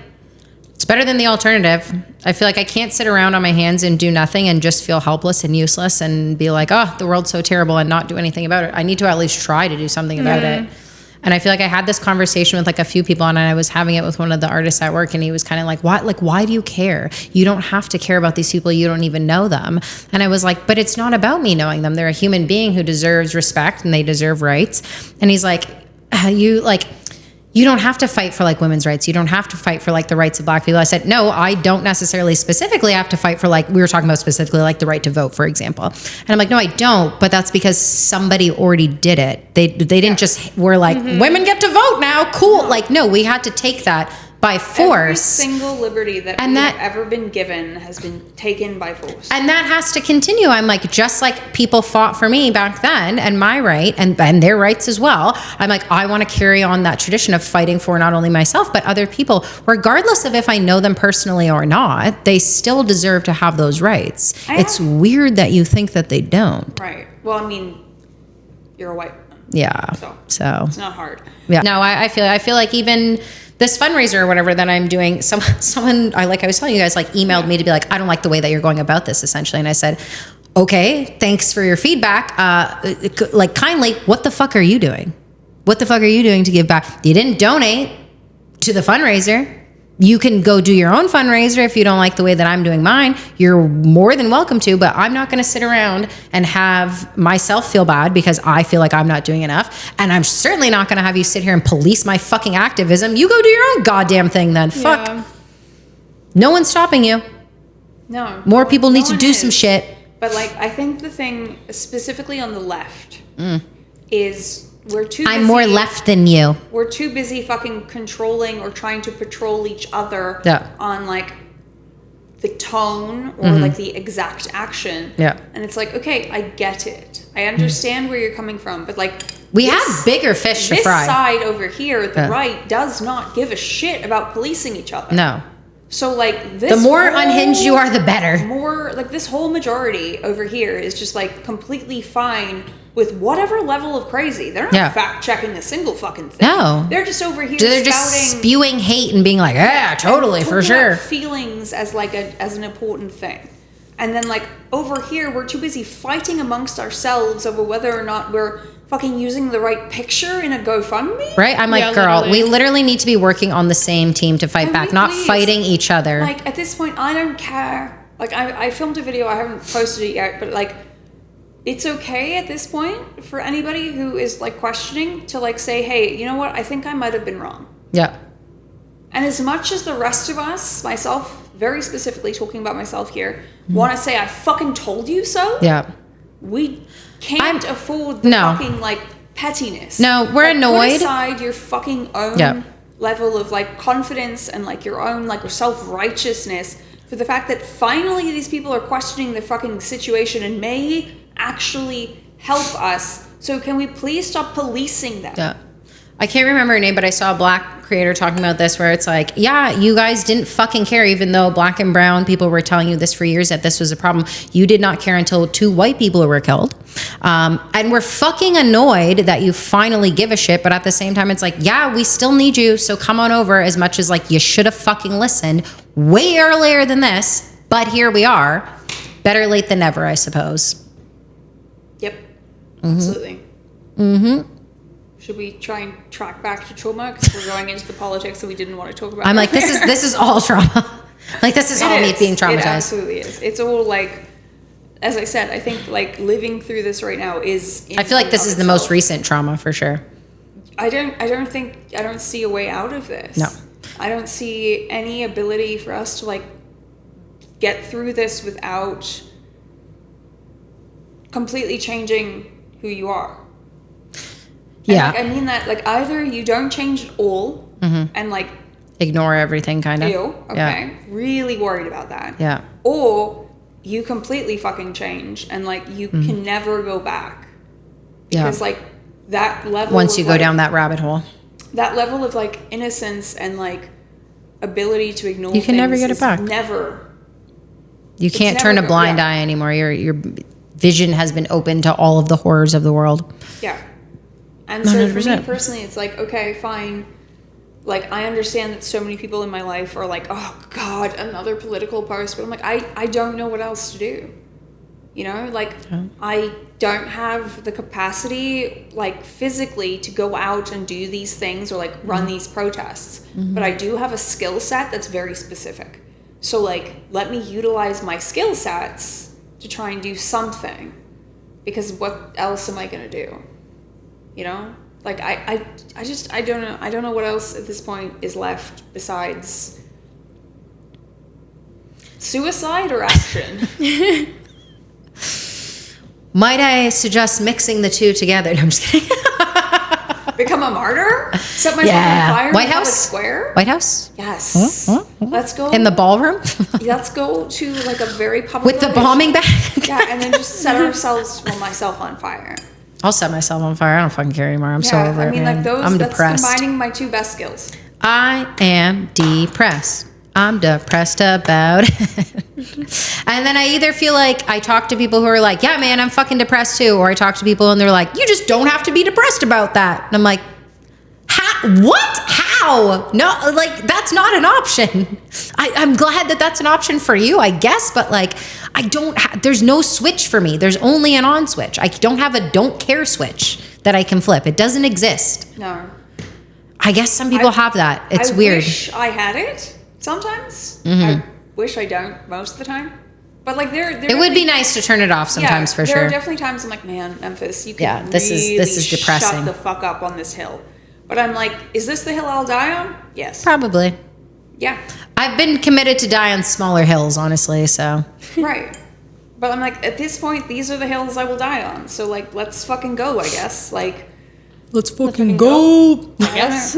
It's better than the alternative. I feel like I can't sit around on my hands and do nothing and just feel helpless and useless and be like, oh, the world's so terrible and not do anything about it. I need to at least try to do something about it. And I feel like I had this conversation with like a few people, and I was having it with one of the artists at work, and he was kind of like, why do you care? You don't have to care about these people. You don't even know them. And I was like, but it's not about me knowing them. They're a human being who deserves respect and they deserve rights. And he's like, you don't have to fight for like women's rights. You don't have to fight for like the rights of Black people. I said, no, I don't necessarily specifically have to fight for like, we were talking about specifically like the right to vote, for example. And I'm like, no, I don't. But that's because somebody already did it. They didn't just, we're like, women get to vote now. Cool. Like, no, we had to take that by force. Every single liberty that we have ever been given has been taken by force. And that has to continue. I'm like, just like people fought for me back then and my right and their rights as well. I'm like, I want to carry on that tradition of fighting for not only myself, but other people, regardless of if I know them personally or not, they still deserve to have those rights. It's weird that you think that they don't. Right. Well, I mean, you're a white woman. Yeah. So it's not hard. Yeah. No, I feel like even this fundraiser or whatever that I'm doing, someone I was telling you guys, like emailed me to be like, I don't like the way that you're going about this, essentially. And I said, okay, thanks for your feedback. Like kindly, what the fuck are you doing? What the fuck are you doing to give back? You didn't donate to the fundraiser. You can go do your own fundraiser if you don't like the way that I'm doing mine. You're more than welcome to, but I'm not going to sit around and have myself feel bad because I feel like I'm not doing enough. And I'm certainly not going to have you sit here and police my fucking activism. You go do your own goddamn thing then. Fuck. Yeah. No one's stopping you. No. More people need to one do some is. shit. But like, I think the thing specifically on the left is we're too busy. I'm more left than you. We're too busy fucking controlling or trying to patrol each other on like the tone or like the exact action. Yeah. And it's like, okay, I get it. I understand where you're coming from, but like We have bigger fish to this fry. side over here, the right, does not give a shit about policing each other. No. So like this, The more unhinged you are, the better. more like this whole majority over here is just like completely fine with whatever level of crazy. They're not fact checking a single fucking thing. No. They're just over here They're just spewing hate and being like, yeah, totally, for sure. Feelings as like as an important thing. And then like over here, we're too busy fighting amongst ourselves over whether or not we're fucking using the right picture in a GoFundMe. Right? I'm like, Yeah, girl, literally. we literally need to be working on the same team to fight back, not Please. fighting each other. Like at this point, I don't care. Like I filmed a video, I haven't posted it yet, but like it's okay at this point for anybody who is like questioning to like say, hey, you know what? I think I might have been wrong. Yeah. And as much as the rest of us, myself, very specifically talking about myself here, want to say I fucking told you so. Yeah. We can't afford the fucking like pettiness. No, we're like, annoyed. Put aside your fucking own level of like confidence and like your own like self-righteousness for the fact that finally these people are questioning the fucking situation and may actually help us. So can we please stop policing them? Yeah. I can't remember her name, but I saw a black creator talking about this where it's like, yeah, you guys didn't fucking care, even though black and brown people were telling you this for years that this was a problem. You did not care until 2 white people were killed. And we're fucking annoyed that you finally give a shit. But at the same time, it's like, yeah, we still need you. So come on over, as much as like you should have fucking listened way earlier than this. But here we are. Better late than never, I suppose. Yep. Absolutely. Mm-hmm. Should we try and track back to trauma because we're going into the politics that we didn't want to talk about? I'm like, this is all trauma. Like this is all me being traumatized. It absolutely is. It's all like, as I said, I think like living through this right now is. I feel like this is the most recent trauma for sure. I don't see a way out of this. No. I don't see any ability for us to like get through this without completely changing who you are. And Yeah. like, I mean that like either you don't change at all and like Ignore everything, kind of. okay, really worried about that. Yeah. Or you completely fucking change and like you can never go back. Because like that level Once you of, go like, down that rabbit hole. that level of like innocence and like ability to ignore You can never things get it is back. Never. You can't never turn a go- blind yeah. eye anymore. Your vision has been opened to all of the horrors of the world. Yeah. And so for me 100%. personally, it's like, okay, fine. Like, I understand that so many people in my life are like, oh, God, another political post. But I'm like, I don't know what else to do. You know? Like, I don't have the capacity, like, physically to go out and do these things or, like, run these protests. But I do have a skill set that's very specific. So, like, let me utilize my skill sets to try and do something. Because what else am I going to do? You know, like I don't know. I don't know what else at this point is left besides suicide or action. Might I suggest mixing the two together? No, I'm just kidding. Become a martyr? Set myself on fire? White in Public House? Square? White House? Yes. Let's go. In the ballroom? Let's go to like a very public With the location. bombing bag? Yeah, and then just set ourselves, well, myself on fire. I'll set myself on fire. I don't fucking care anymore. I'm so Yeah, over I mean, it, man. like those. I'm that's depressed. combining my two best skills. I am depressed. I'm depressed about it. And then I either feel like I talk to people who are like, yeah, man, I'm fucking depressed too. Or I talk to people and they're like, you just don't have to be depressed about that. And I'm like, what? How? No, like, that's not an option. I'm glad that that's an option for you, I guess. But like, there's no switch for me. There's only an on switch. I don't have a don't care switch that I can flip. It doesn't exist. No. I guess some people have that. It's I weird. wish I had it. Sometimes. I wish I don't most of the time. But like it would be nice to turn it off sometimes, for sure. There are definitely times I'm like, man, Memphis, you can this is depressing. Shut the fuck up on this hill. But I'm like, is this the hill I'll die on? Yes. Probably. Yeah. I've been committed to die on smaller hills, honestly, so. Right. But I'm like, at this point, these are the hills I will die on. So like, let's fucking go, I guess. Like, let's fucking go. I guess.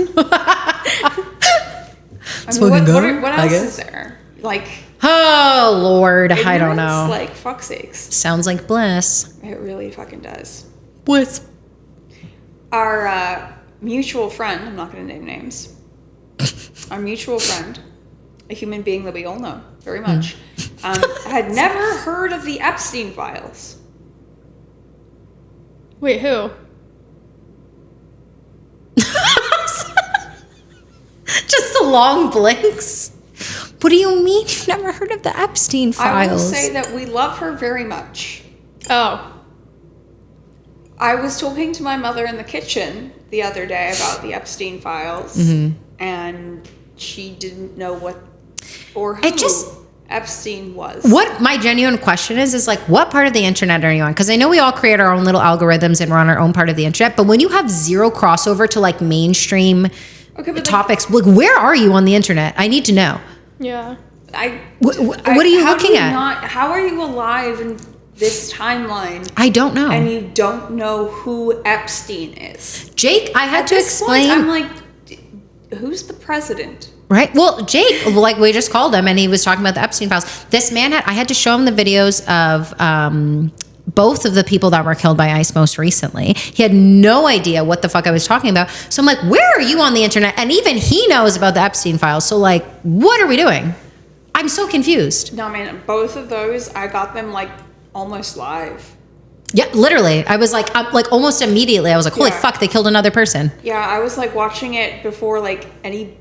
Let's fucking go. What else is there? Like, oh Lord, I don't know. Like, fuck sakes. Sounds like bliss. It really fucking does. Bliss. Our mutual friend, I'm not going to name names. Our mutual friend, a human being that we all know very much, had never heard of the Epstein files. Wait, who? Just the long blinks. What do you mean you've never heard of the Epstein files? I will say that we love her very much. Oh. I was talking to my mother in the kitchen the other day about the Epstein files, and she didn't know what or who Epstein was. What my genuine question is like, what part of the internet are you on? Because I know we all create our own little algorithms and we're on our own part of the internet, but when you have zero crossover to like mainstream topics, like where are you on the internet? I need to know. Yeah. What are you looking at? How are you alive in this timeline? I don't know. And you don't know who Epstein is. Jake, I had to explain. Point, I'm like, who's the president? Right. Well, Jake, like we just called him and he was talking about the Epstein files. This man I had to show him the videos of both of the people that were killed by ICE most recently. He had no idea what the fuck I was talking about. So I'm like, where are you on the internet? And even he knows about the Epstein files. So like, what are we doing? I'm so confused. No, man, both of those, I got them like almost live. Yeah, literally. I was like almost immediately. I was like, holy fuck, they killed another person. Yeah, I was like watching it before like any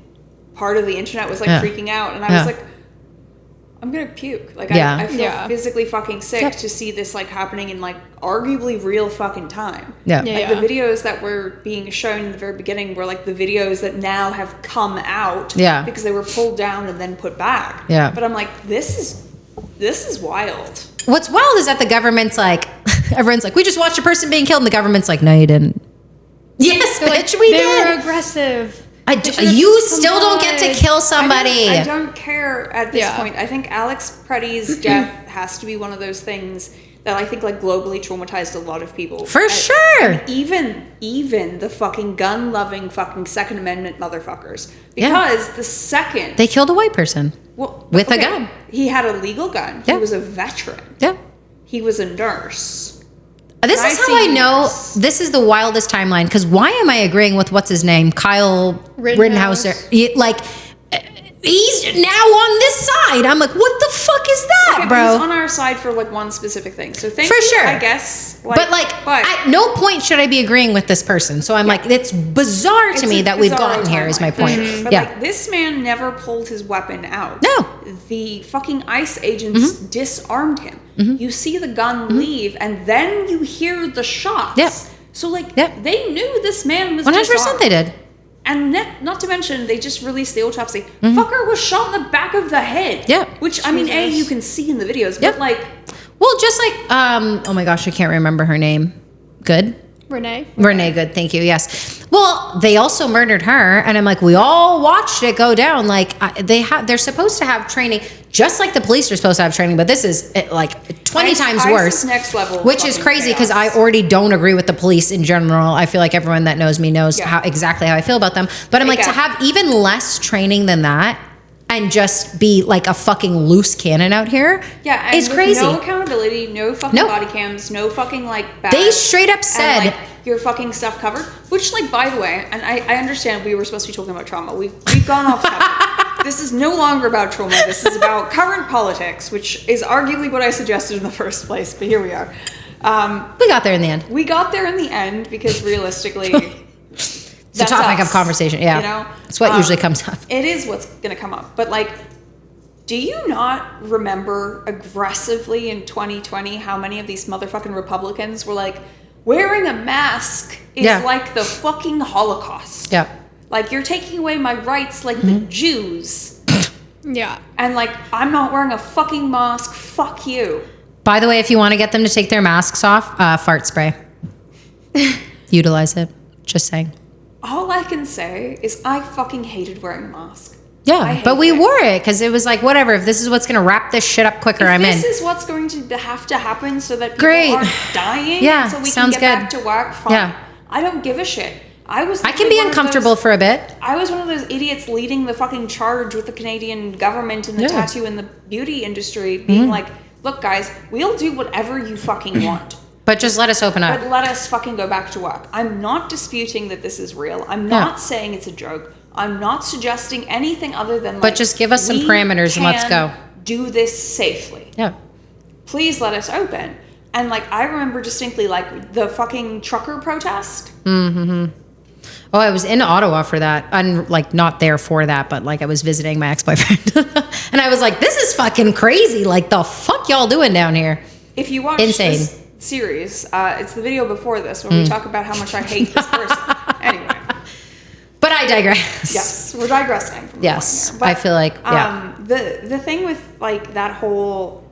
part of the internet was like freaking out. And I was like, I'm gonna puke. Like I feel physically fucking sick to see this like happening in like arguably real fucking time. Yeah. Like the videos that were being shown in the very beginning were like the videos that now have come out. Yeah. Because they were pulled down and then put back. Yeah. But I'm like, this is wild. What's wild is that the government's like, everyone's like, we just watched a person being killed, and the government's like, no, you didn't. Yes, bitch, we did. They were aggressive. You still don't get to kill somebody. I don't care at this point. I think Alex Pretty's death has to be one of those things that I think like globally traumatized a lot of people. For sure. And even the fucking gun-loving fucking Second Amendment motherfuckers. Because the second... They killed a white person with a gun. He had a legal gun. Yeah. He was a veteran. Yeah. He was a nurse. This is how I know this is the wildest timeline, because why am I agreeing with what's his name? Kyle Rittenhouse. Like, he's now on this side. I'm like, what the fuck is that, bro? But he's on our side for like one specific thing. So thank you, sure. I guess. But at no point should I be agreeing with this person. So I'm like, it's bizarre to me that we've gotten here is my point. But like, this man never pulled his weapon out. No. The fucking ICE agents disarmed him. You see the gun leave, and then you hear the shots. Yep. So like, they knew this man was 100% they did. And not to mention, they just released the autopsy. Fucker was shot in the back of the head. Yeah. Which, I mean, you can see in the videos, but like... Well, just like, oh my gosh, I can't remember her name. Good? Renee, good. Thank you. Yes. Well, they also murdered her. And I'm like, we all watched it go down. Like they're supposed to have training, just like the police are supposed to have training. But this is like 20 times worse. Next level. Which is crazy because I already don't agree with the police in general. I feel like everyone that knows me knows exactly how I feel about them. But I'm like, to have even less training than that and just be like a fucking loose cannon out here is crazy. No accountability, no fucking body cams, no fucking like badge. They straight up said... And, like, your fucking stuff covered. Which, like, by the way, and I understand we were supposed to be talking about trauma. We've gone off topic. This is no longer about trauma. This is about current politics, which is arguably what I suggested in the first place. But here we are. We got there in the end. We got there in the end because realistically... It's a topic of conversation. Yeah. You know? It's what usually comes up. It is what's going to come up. But, like... Do you not remember aggressively in 2020 how many of these motherfucking Republicans were like, wearing a mask is like the fucking Holocaust. Yeah. Like, you're taking away my rights like the Jews. Yeah. And like, I'm not wearing a fucking mask. Fuck you. By the way, if you want to get them to take their masks off, fart spray. Utilize it. Just saying. All I can say is I fucking hated wearing a mask. Yeah, but we wore it because it was like, whatever. If this is what's going to wrap this shit up quicker, I'm in. This is what's going to have to happen so that people Great. aren't dying. Yeah, so we sounds can get good. back to work. Fine. Yeah. I don't give a shit. I can be uncomfortable for a bit. I was one of those idiots leading the fucking charge with the Canadian government and the tattoo and the beauty industry, being like, look, guys, we'll do whatever you fucking want. But just let us open up. But let us fucking go back to work. I'm not disputing that this is real. I'm not saying it's a joke. I'm not suggesting anything other than But just give us some parameters and let's go. Do this safely. Yeah. Please let us open. And like, I remember distinctly like the fucking trucker protest. Oh, I was in Ottawa for that. I'm like not there for that, but like I was visiting my ex-boyfriend. And I was like, this is fucking crazy. Like the fuck y'all doing down here? If you watch this series, it's the video before this where we talk about how much I hate this person. Anyway. But I digress. Yes, we're digressing. From Yes, the point here. I feel like, yeah. The thing with like that whole...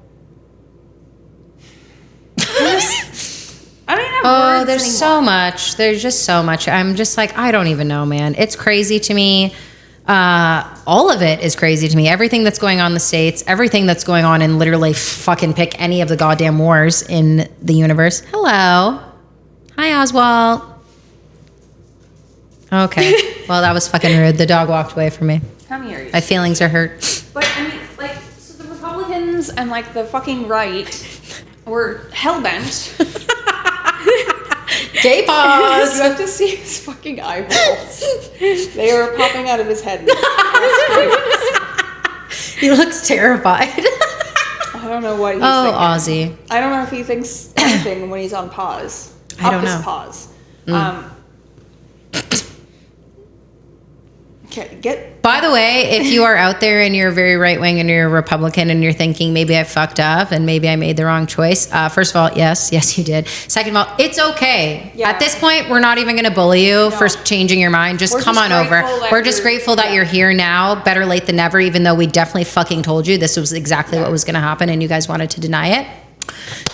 I don't even have words There's anymore. so much. There's just so much. I'm just like, I don't even know, man. It's crazy to me. All of it is crazy to me. Everything that's going on in the States, everything that's going on in literally fucking pick any of the goddamn wars in the universe. Hello. Hi, Oswald. Okay. Well, that was fucking rude. The dog walked away from me. Come here. My feelings are hurt. But I mean, like, so the Republicans and like the fucking right were hellbent. Gay pause. You have to see his fucking eyeballs. They are popping out of his head. He looks terrified. I don't know what he's Ozzy. thinking. I don't know if he thinks anything when he's on pause. I don't know. Pause. By the way, if you are out there and you're very right wing and you're a Republican and you're thinking maybe I fucked up and maybe I made the wrong choice, first of all, yes, you did. Second of all, it's okay. Yeah. At this point, we're not even going to bully you for changing your mind. Just come on over. We're just grateful that you're here now. Better late than never, even though we definitely fucking told you this was exactly what was going to happen and you guys wanted to deny it.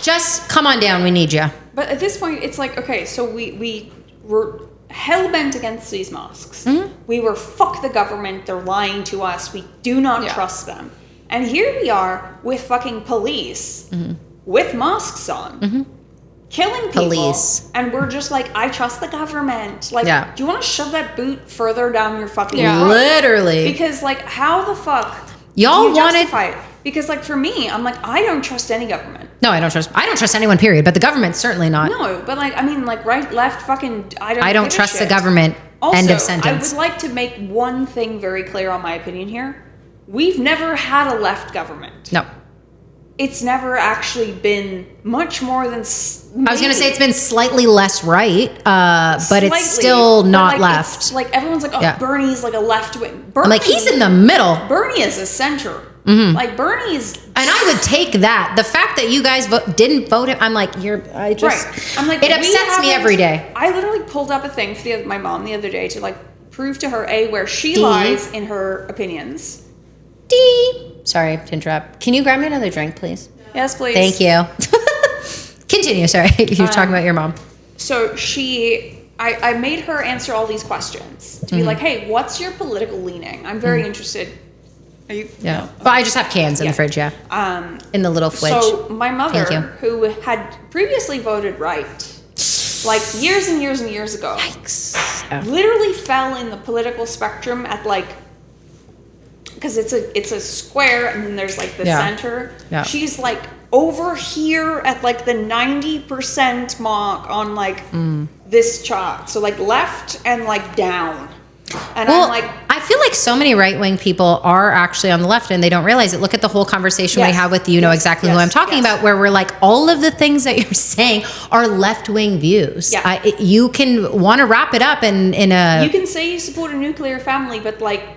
Just come on down. We need you. But at this point, it's like, okay, so we were hell-bent against these masks. We were, fuck the government, they're lying to us, we do not trust them. And here we are with fucking police with masks on, killing people. And we're just like, I trust the government. Like, do you want to shove that boot further down your fucking throat? Literally. Because like, how the fuck y'all do you wanted... justify it? Because like for me, I'm like, I don't trust any government. No, I don't trust anyone, period. But the government's certainly not. No, but like, I mean, like right, left, fucking, I don't trust the government. Also, end of sentence. I would like to make one thing very clear on my opinion here. We've never had a left government. No. It's never actually been much more than... I was going to say it's been slightly less right, but it's still not left. It's like everyone's like, oh, Bernie's like a left wing. I'm like, he's in the middle. Bernie is a center. Like Bernie's... And I would take that. The fact that you guys didn't vote him, I'm like, I'm like, it upsets me every day. I literally pulled up a thing for my mom the other day to like prove to her, A, where she lies in her opinions. Sorry to interrupt. Can you grab me another drink, please? Yes, please. Thank you. Continue. Sorry. You were talking about your mom. So I made her answer all these questions to be like, hey, what's your political leaning? I'm very interested. Are you? Yeah. No. But I just have cans in the fridge, yeah. In the little fridge. So my mother, who had previously voted right, like years and years and years ago, literally fell in the political spectrum at like, because it's a square and then there's like the center. Yeah. She's like over here at like the 90% mark on like this chart. So like left and like down. And I'm like, I feel like so many right-wing people are actually on the left and they don't realize it. Look at the whole conversation we have with you know exactly who I'm talking about, where we're like, all of the things that you're saying are left-wing views. Yeah. You can want to wrap it up in a... You can say you support a nuclear family, but like,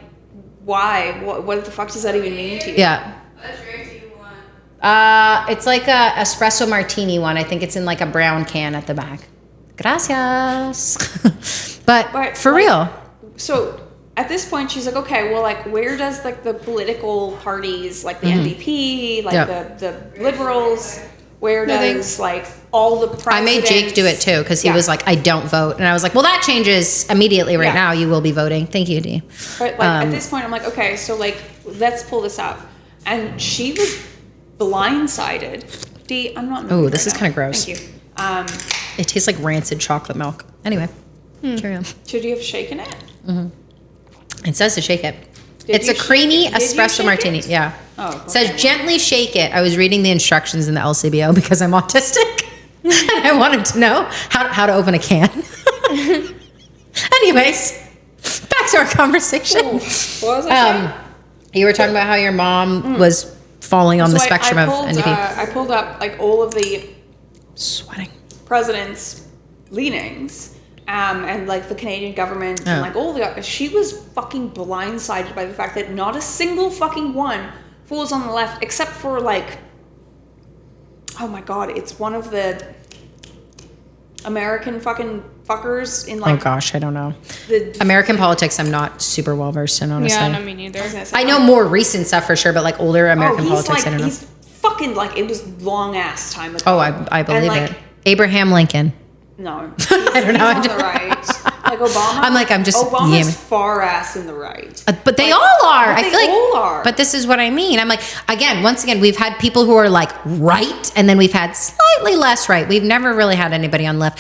why? What the fuck does that even mean to you? Yeah. What drink do you want? It's like a espresso martini one. I think it's in like a brown can at the back. Gracias. but for real. So at this point, she's like, okay, well, like, where does like the political parties, like the NDP, like the Liberals, where does like all the presidents... I made Jake do it too because he was like, I don't vote. And I was like, well, that changes immediately right now. You will be voting. Thank you, Dee. But like at this point, I'm like, okay, so like, let's pull this up. And she was blindsided. Dee, I'm not... Oh, this is kind of gross. Thank you. It tastes like rancid chocolate milk. Anyway, carry on. Should you have shaken it? It says to shake it. It's a creamy espresso martini. It? Yeah. Oh, okay. It says gently shake it. I was reading the instructions in the LCBO because I'm autistic. And I wanted to know how to open a can. Anyways, back to our conversation. Ooh, what was I saying? You were talking about how your mom was falling on the spectrum of NDP. I pulled up like all of the Sweating. president's leanings. And like the Canadian government and like all the... She was fucking blindsided by the fact that not a single fucking one falls on the left except for like... Oh my god, it's one of the American fucking fuckers in like... Oh gosh, I don't know. American politics I'm not super well versed in, honestly. Yeah, no, me neither. I know more recent stuff for sure, but like older American politics, I don't know. He's fucking like... It was long ass time ago. Oh, I believe like, it. Abraham Lincoln. No. I don't know. He's on the right. Like Obama. I'm just... Obama's far ass in the right. But they all are. I They feel like... all are. But this is what I mean. I'm like, once again, we've had people who are like right, and then we've had slightly less right. We've never really had anybody on left.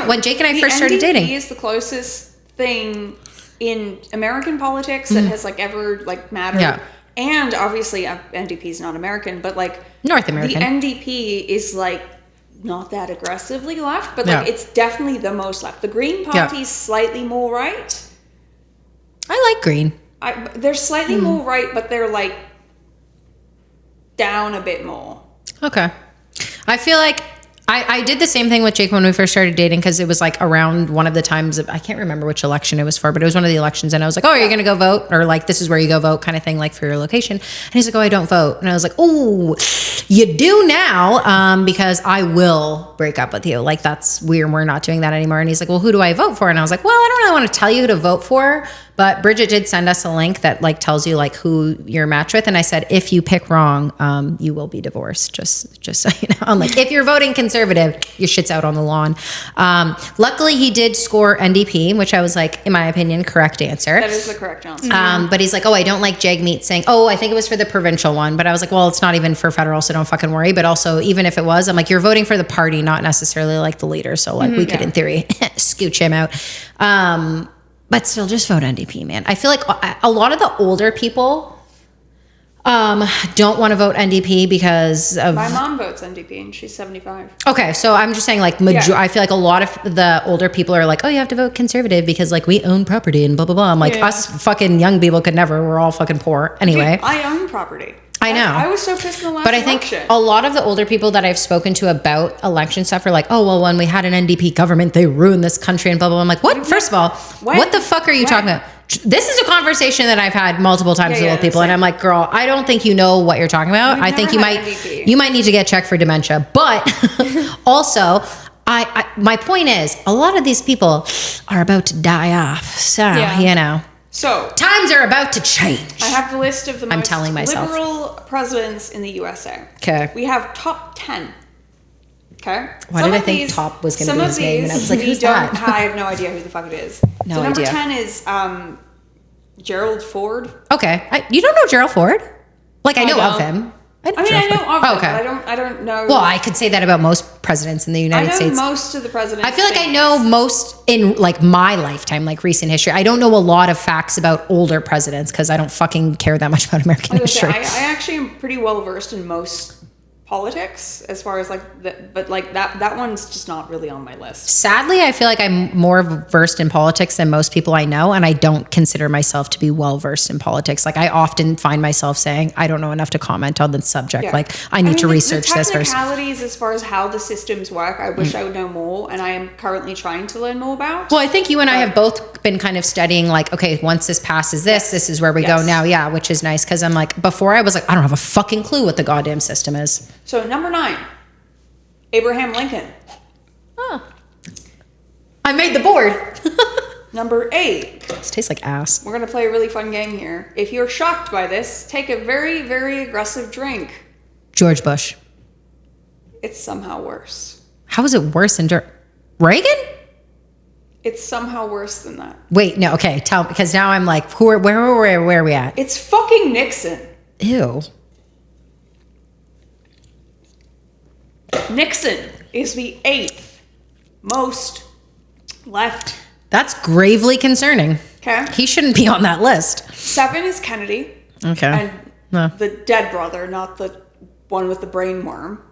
When Jake and I first started dating... He is the closest thing in American politics that has like ever like mattered. Yeah. And obviously NDP is not American, but like... North American. The NDP is like... not that aggressively left, but like it's definitely the most left. The Green Party's slightly more right. I like Green. They're slightly more right, but they're like down a bit more. Okay. I feel like I did the same thing with Jake when we first started dating because it was like around one of the times of, I can't remember which election it was for, but it was one of the elections and I was like, oh, are you going to go vote? Or like, this is where you go vote kind of thing, like for your location. And he's like, oh, I don't vote. And I was like, oh, you do now because I will break up with you. Like that's weird. We're not doing that anymore. And he's like, well, who do I vote for? And I was like, well, I don't really want to tell you who to vote for. But Bridget did send us a link that like tells you like who you're matched with. And I said, if you pick wrong, you will be divorced. Just so you know. I'm like, if you're voting conservative, your shit's out on the lawn. Luckily, he did score NDP, which I was like, in my opinion, correct answer. That is the correct answer. But he's like, oh, I don't like Jagmeet saying, oh, I think it was for the provincial one. But I was like, well, it's not even for federal, so don't fucking worry. But also, even if it was, I'm like, you're voting for the party, not necessarily like the leader. So like we could, in theory, scooch him out. But still, just vote NDP, man. I feel like a lot of the older people don't want to vote NDP because of... My mom votes NDP and she's 75. Okay, so I'm just saying like, I feel like a lot of the older people are like, oh, you have to vote conservative because like we own property and blah, blah, blah. I'm like, us fucking young people could never. We're all fucking poor. Anyway. Dude, I own property. I know. I was so pissed in the last But I election. think a lot of the older people that I've spoken to about election stuff are like, oh, well, when we had an NDP government, they ruined this country and blah, blah, blah. I'm like, what? First of all, what the fuck are you talking about? This is a conversation that I've had multiple times with people. And I'm like, girl, I don't think you know what you're talking about. I think you might need to get checked for dementia. But also, my point is, a lot of these people are about to die off. So, you know. So times are about to change. I have the list of the most telling myself. liberal presidents in the USA. Okay. We have top 10. Okay. Why did I think top was going to be his name? And I was like, who's that? I have no idea who the fuck it is. No so number idea. 10 is Gerald Ford. Okay. You don't know Gerald Ford? Like I know of him. I know of him, but I don't know. Well, I could say that about most presidents in the United States. I know most of the presidents. I feel like I know most in like my lifetime, like recent history. I don't know a lot of facts about older presidents because I don't fucking care that much about American history. I actually am pretty well versed in most politics as far as like but like that one's just not really on my list. Sadly, I feel like I'm more versed in politics than most people I know, and I don't consider myself to be well versed in politics. Like I often find myself saying I don't know enough to comment on the subject. Yeah. Like I need to research the this first. Technicalities as far as how the systems work, I wish I would know more, and I am currently trying to learn more about. Well, I think you and I have both been kind of studying like, okay, once this passes this is where we go now. Yeah, which is nice because I'm like, before I was like, I don't have a fucking clue what the goddamn system is. So number 9, Abraham Lincoln. Oh. I made the board. Number 8. This tastes like ass. We're going to play a really fun game here. If you're shocked by this, take a very, very aggressive drink. George Bush. It's somehow worse. How is it worse than Reagan? It's somehow worse than that. Wait, no, okay. Tell me, because now I'm like, where are we at? It's fucking Nixon. Ew. Nixon is the 8th most left. That's gravely concerning. Okay. He shouldn't be on that list. 7 is Kennedy. Okay. And No. the dead brother, not the one with the brain worm.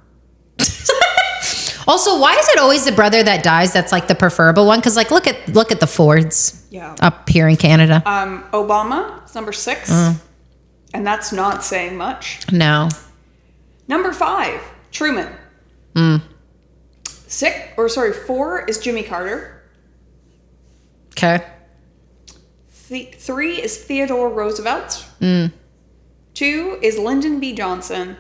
Also, why is it always the brother that dies that's like the preferable one? Because like look at the Fords up here in Canada. Obama is number 6. And that's not saying much. No. Number 5, Truman. 4 is Jimmy Carter. Okay. 3 is Theodore Roosevelt. 2 is Lyndon B. Johnson.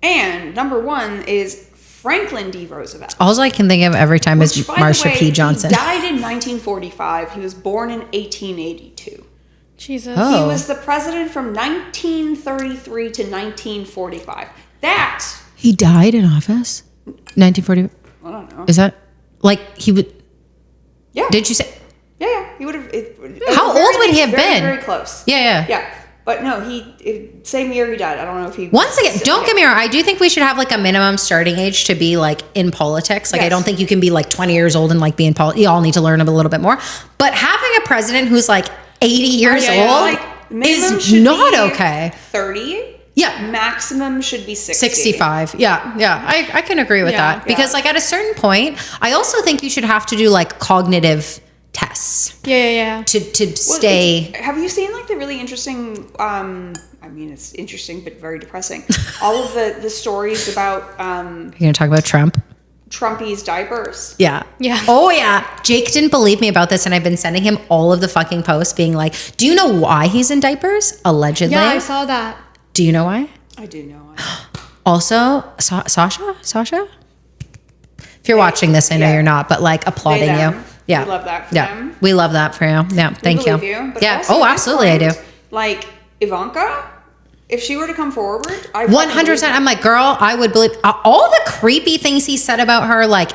And number 1 is Franklin D. Roosevelt. All I can think of every time is Which, by Marsha the way, P. Johnson. He died in 1945. He was born in 1882. Jesus. Oh. He was the president from 1933 to 1945. That, He died in office? 1940. I don't know. Is that like he would? Yeah. Did you say? Yeah. He would have. How old would he have been? Very close. Yeah. Yeah. But no, same year he died. I don't know if he. Once again, don't get me wrong. I do think we should have like a minimum starting age to be like in politics. Like I Yes. don't think you can be like 20 years old and like be in politics. You all need to learn a little bit more. But having a president who's like 80 years old Like, minimum is should not be okay. 30. Yeah. Maximum should be 60. 65. Yeah. I can agree with Yeah. that. Because like at a certain point, I also think you should have to do like cognitive tests Yeah. to Well, stay. have you seen like the really interesting? I mean, it's interesting but very depressing. All of the stories about You're going to talk about Trump? Trumpy's diapers. Yeah. Yeah. Oh, yeah. Jake didn't believe me about this, and I've been sending him all of the fucking posts being like, do you know why he's in diapers? Allegedly. Yeah, I saw that. Do you know why? I do know. Also, Sasha? If you're watching this, I know Yeah. you're not, but like applauding They, you. them. Yeah. We love that for yeah. them. We love that for you. Yeah. Thank you. But Yeah. also Oh, at this absolutely. I do. point, Like Ivanka, if she were to come forward, I 100%. I'm like, girl, I would believe all the creepy things he said about her, like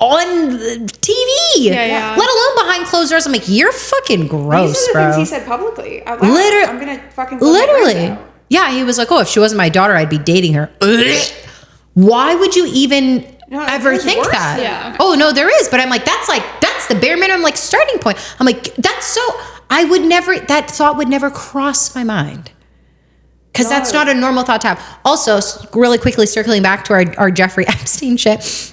on the TV, Yeah. let alone behind closed doors. I'm like, you're fucking gross, These are the bro. things he said publicly. Out loud. Literally- I'm gonna fucking blow my brains Literally. out. Yeah, he was like, oh, if she wasn't my daughter, I'd be dating her. Ugh. Why would you even No, ever there's think worse that? than Yeah. Oh, no, there is. But I'm like, that's the bare minimum like starting point. I'm like, I would never, that thought would never cross my mind. Because that's not a normal thought to have. Also, really quickly circling back to our Jeffrey Epstein shit.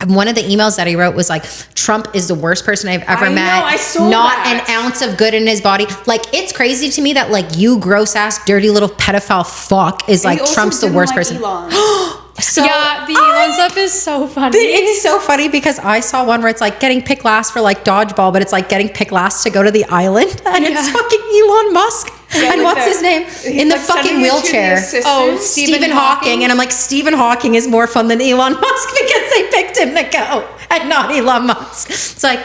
One of the emails that he wrote was like, Trump is the worst person I've ever I know, met. I saw Not that. an ounce of good in his body. Like, it's crazy to me that like you gross ass, dirty little pedophile fuck is He like also Trump's the didn't worst like person. Elon. So Yeah, the Elon stuff is so funny. it's so funny because I saw one where it's like getting picked last for like dodgeball, but it's like getting picked last to go to the island, and it's fucking Elon Musk. Yeah, and like what's the- his name he's in the like fucking sending it to the wheelchair? assistant. Oh, Stephen Hawking, and I'm like, Stephen Hawking is more fun than Elon Musk because they picked him to go and not Elon Musk. It's like,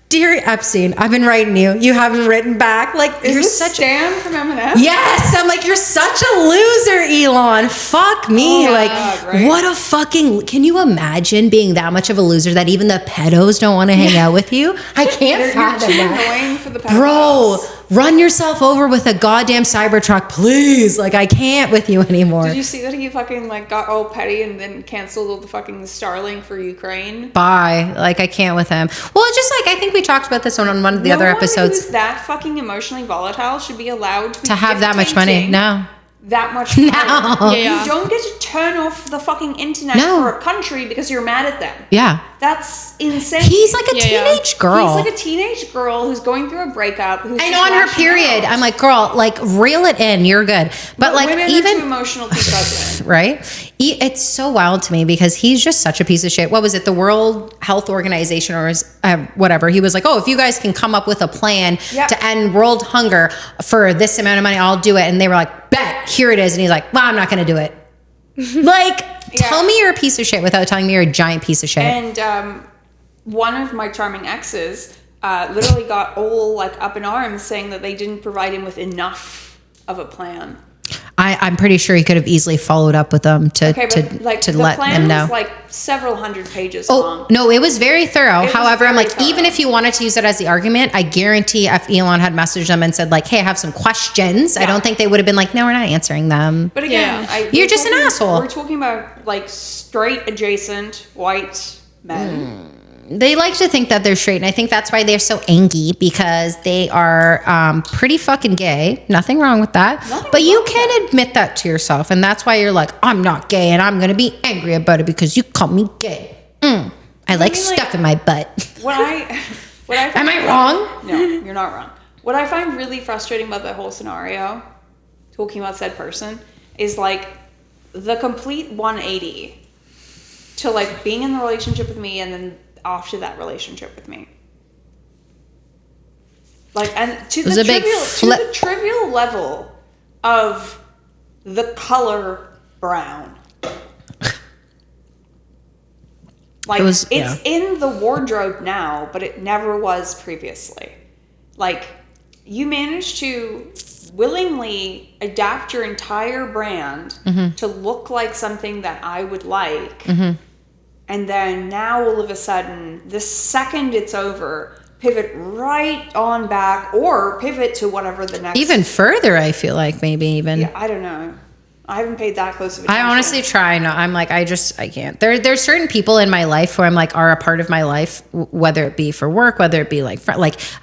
dear Epstein, I've been writing you. You haven't written back. Like, Is you're this such Stan from Eminem? Yes, I'm like, you're such a loser, Elon. Fuck me. Oh, like, God, right? what a fucking, can you imagine being that much of a loser that even the pedos don't want to hang out with you? I can't You're fathom too that. annoying for the Bro, pedophiles. run yourself over with a goddamn Cybertruck, please. Like, I can't with you anymore. Did you see that he fucking like got all petty and then canceled the fucking Starlink for Ukraine? Bye. Like, I can't with him. Well, it's just like, I think we talked about this on one of the other episodes. Who's that fucking emotionally volatile should be allowed To have that much money. dictating No. That much No. power. Yeah. You don't get to turn off the fucking internet No. for a country because you're mad at them. Yeah. That's insane. He's like a Yeah. teenage girl. He's like a teenage girl who's going through a breakup. Who's And just on her lashing period, out. I'm like, girl, like reel it in. You're good. But like women are even too emotional to judge it. right? It's so wild to me because he's just such a piece of shit. What was it? The World Health Organization or whatever. He was like, oh, if you guys can come up with a plan Yep. to end world hunger for this amount of money, I'll do it. And they were like, bet, here it is. And he's like, well, I'm not going to do it. Like, tell me you're a piece of shit without telling me you're a giant piece of shit. And one of my charming exes literally got all like up in arms saying that they didn't provide him with enough of a plan. I'm pretty sure he could have easily followed up with them to let them know. Was like several hundred pages Oh, long. no, it was very thorough. However, I'm very like, even if you wanted to use it as the argument, I guarantee if Elon had messaged them and said like, hey, I have some questions, I don't think they would have been like, no, we're not answering them. But again, you're just an asshole. We're talking about like straight adjacent white men. They like to think that they're straight, and I think that's why they're so angry, because they are pretty fucking gay. Nothing wrong with that. But you can admit that to yourself, and that's why you're like, I'm not gay, and I'm going to be angry about it because you call me gay. I like stuff in my butt. Am I wrong? No, you're not wrong. What I find really frustrating about the whole scenario, talking about said person, is like the complete 180 to like being in the relationship with me and then after that relationship with me. Like, and to the trivial level of the color brown. Like, it's in the wardrobe now, but it never was previously. Like, you managed to willingly adapt your entire brand to look like something that I would like. And then now all of a sudden, the second it's over, pivot right on back or pivot to whatever the next. Even further, I feel like maybe even. Yeah, I don't know. I haven't paid that close of attention. I honestly try. No, I'm like, I can't. There's certain people in my life who I'm like are a part of my life, whether it be for work, whether it be like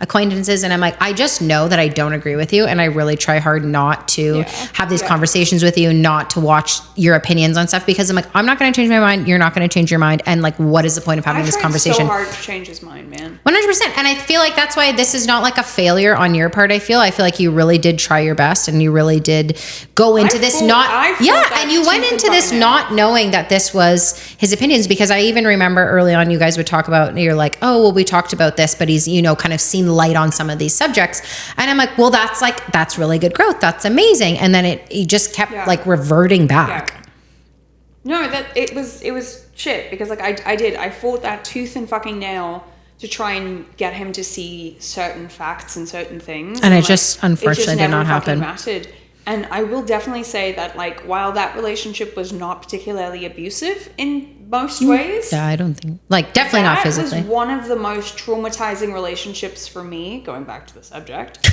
acquaintances, and I'm like, I just know that I don't agree with you, and I really try hard not to have these conversations with you, not to watch your opinions on stuff, because I'm like, I'm not going to change my mind. You're not going to change your mind, and like, what is the point of having this conversation? So hard to change his mind, man. 100%, and I feel like that's why this is not like a failure on your part. I feel like you really did try your best, and you really did go into this and you went into this not knowing that this was his opinions, because I even remember early on you guys would talk about, you're like, oh, well, we talked about this, but he's, kind of seen light on some of these subjects. And I'm like, well, that's really good growth. That's amazing. And then he just kept like reverting back. No, that it was shit, because like I fought that tooth and fucking nail to try and get him to see certain facts and certain things. And it just unfortunately did not happen. Mattered. And I will definitely say that, like, while that relationship was not particularly abusive in most ways. Yeah, I don't think, like, definitely not physically. That was one of the most traumatizing relationships for me, going back to the subject.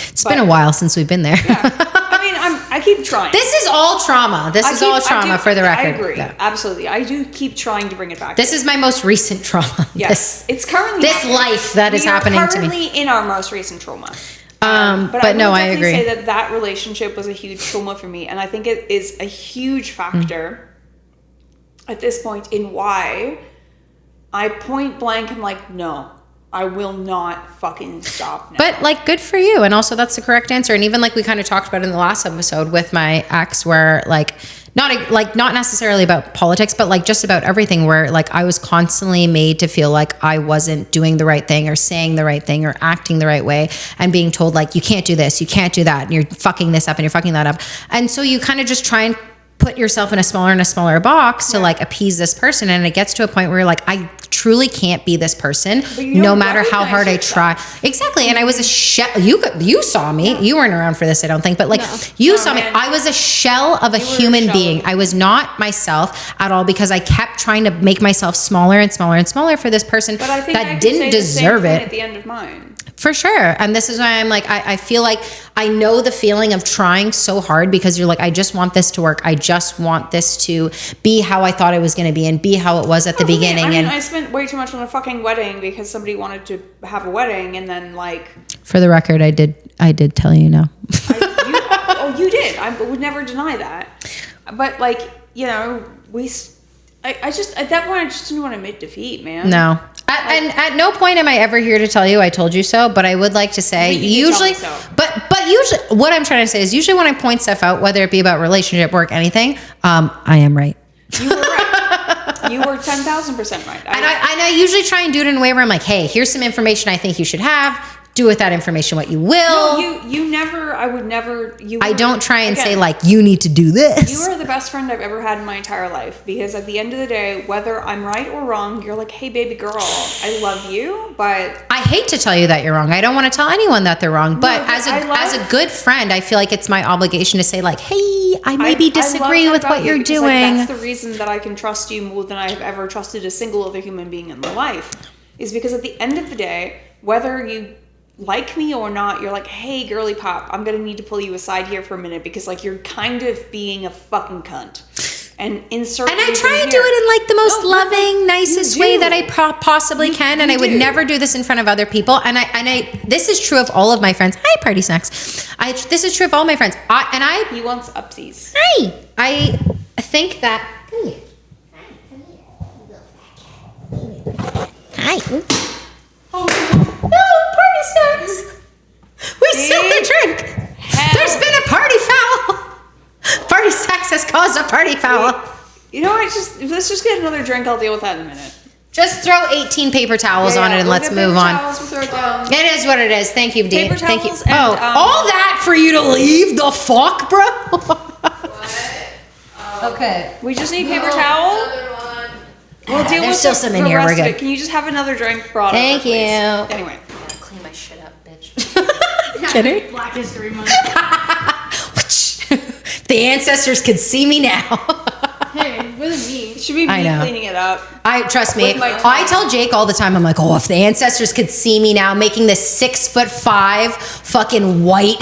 It's been a while since we've been there. I mean, I keep trying. This is all trauma. This is all trauma, for the record. I agree. Yeah. Absolutely. I do keep trying to bring it back. This is my most recent trauma. Yes. It's currently this life that is happening to me. Currently in our most recent trauma. But no, I agree. Say that relationship was a huge trauma for me, and I think it is a huge factor at this point in why I point blank am like, no, I will not fucking stop now. But like, good for you, and also that's the correct answer. And even like we kind of talked about in the last episode with my ex, where like not necessarily about politics, but like just about everything, where like I was constantly made to feel like I wasn't doing the right thing or saying the right thing or acting the right way, and being told like, you can't do this, you can't do that, and you're fucking this up and you're fucking that up. And so you kind of just try and put yourself in a smaller box to like appease this person. And it gets to a point where you're like, I truly can't be this person no matter how hard I try. Exactly. And I was a shell. You saw me. You weren't around for this, I don't think, but like you saw me. I was a shell of a human being. I was not myself at all, because I kept trying to make myself smaller and smaller and smaller for this person that didn't deserve it. At the end of mine. For sure. And this is why I'm like, I feel like I know the feeling of trying so hard, because you're like, I just want this to work. I just want this to be how I thought it was going to be and be how it was at the beginning. I spent way too much on a fucking wedding because somebody wanted to have a wedding, and then like. For the record, I did tell you no. You did. I would never deny that. But like, I just, at that point, I just didn't want to admit defeat, man. No. And at no point am I ever here to tell you I told you so, but I would like to say usually, but usually what I'm trying to say is usually when I point stuff out, whether it be about relationship, work, anything, I am right. You were right. You were 10,000% right. And I usually try and do it in a way where I'm like, hey, here's some information I think you should have. do with that information what you will. No, you never, I would never, I don't try and say like, you need to do this. You are the best friend I've ever had in my entire life, because at the end of the day, whether I'm right or wrong, you're like, hey baby girl, I love you, but I hate to tell you that you're wrong. I don't want to tell anyone that they're wrong, but No, but as a good friend, I feel like it's my obligation to say like, hey, I maybe disagree with what you're doing. Like, that's the reason that I can trust you more than I have ever trusted a single other human being in my life, is because at the end of the day, whether you like me or not, you're like, hey girly pop, I'm gonna need to pull you aside here for a minute, because like you're kind of being a fucking cunt, and insert. And I try and do it in like the most loving, nicest way that I possibly can, and I would never do this in front of other people. And I this is true of all of my friends. Hi, party snacks. This is true of all my friends. He wants upsies. Hi. I think that. Hi. Oh no, party snacks. We spilled the drink. There's been a party foul. Party snacks has caused a party foul. You know what? Let's just get another drink. I'll deal with that in a minute. Just throw 18 paper towels on it and let's move on. We'll throw it down. It is what it is. Thank you, Dean. Paper Thank you. towels and, all that for you to leave? The fuck, bro? What? Okay. We just need paper towel. Another one. We'll deal there's with still some in here. We're good. Can you just have another drink brought Thank over, please? you. Anyway. Clean my shit up, bitch. Kidding? Black History Month. The ancestors could see me now. Hey, it wasn't me. It should be I me know. cleaning it up. Trust me. With my tongue. I tell Jake all the time, I'm like, oh, if the ancestors could see me now making this 6'5" fucking white,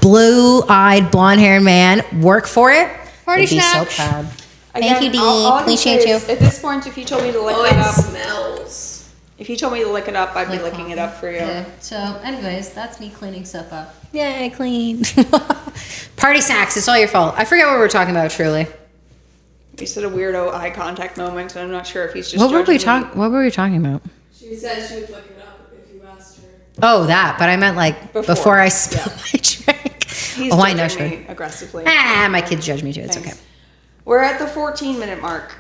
blue-eyed, blonde-haired man work for it, Party I'd be so snack. proud. Again, Thank you, Dee. all I can Appreciate say you. is, at this point, if you told me to lick Oh, that it up, smells. if you told me to lick it up, I'd be licking it up for you. Okay. So, anyways, that's me cleaning stuff up. Yay, clean. Party snacks. It's all your fault. I forget what we were talking about, truly. You said a weirdo eye contact moment, and I'm not sure if he's just. What were we judging me. What were we talking about? She said she would look it up if you asked her. Oh, that. But I meant like before I spilled my drink. He's I know. judging me aggressively. My kids judge me too. It's Thanks. okay. We're at the 14-minute mark.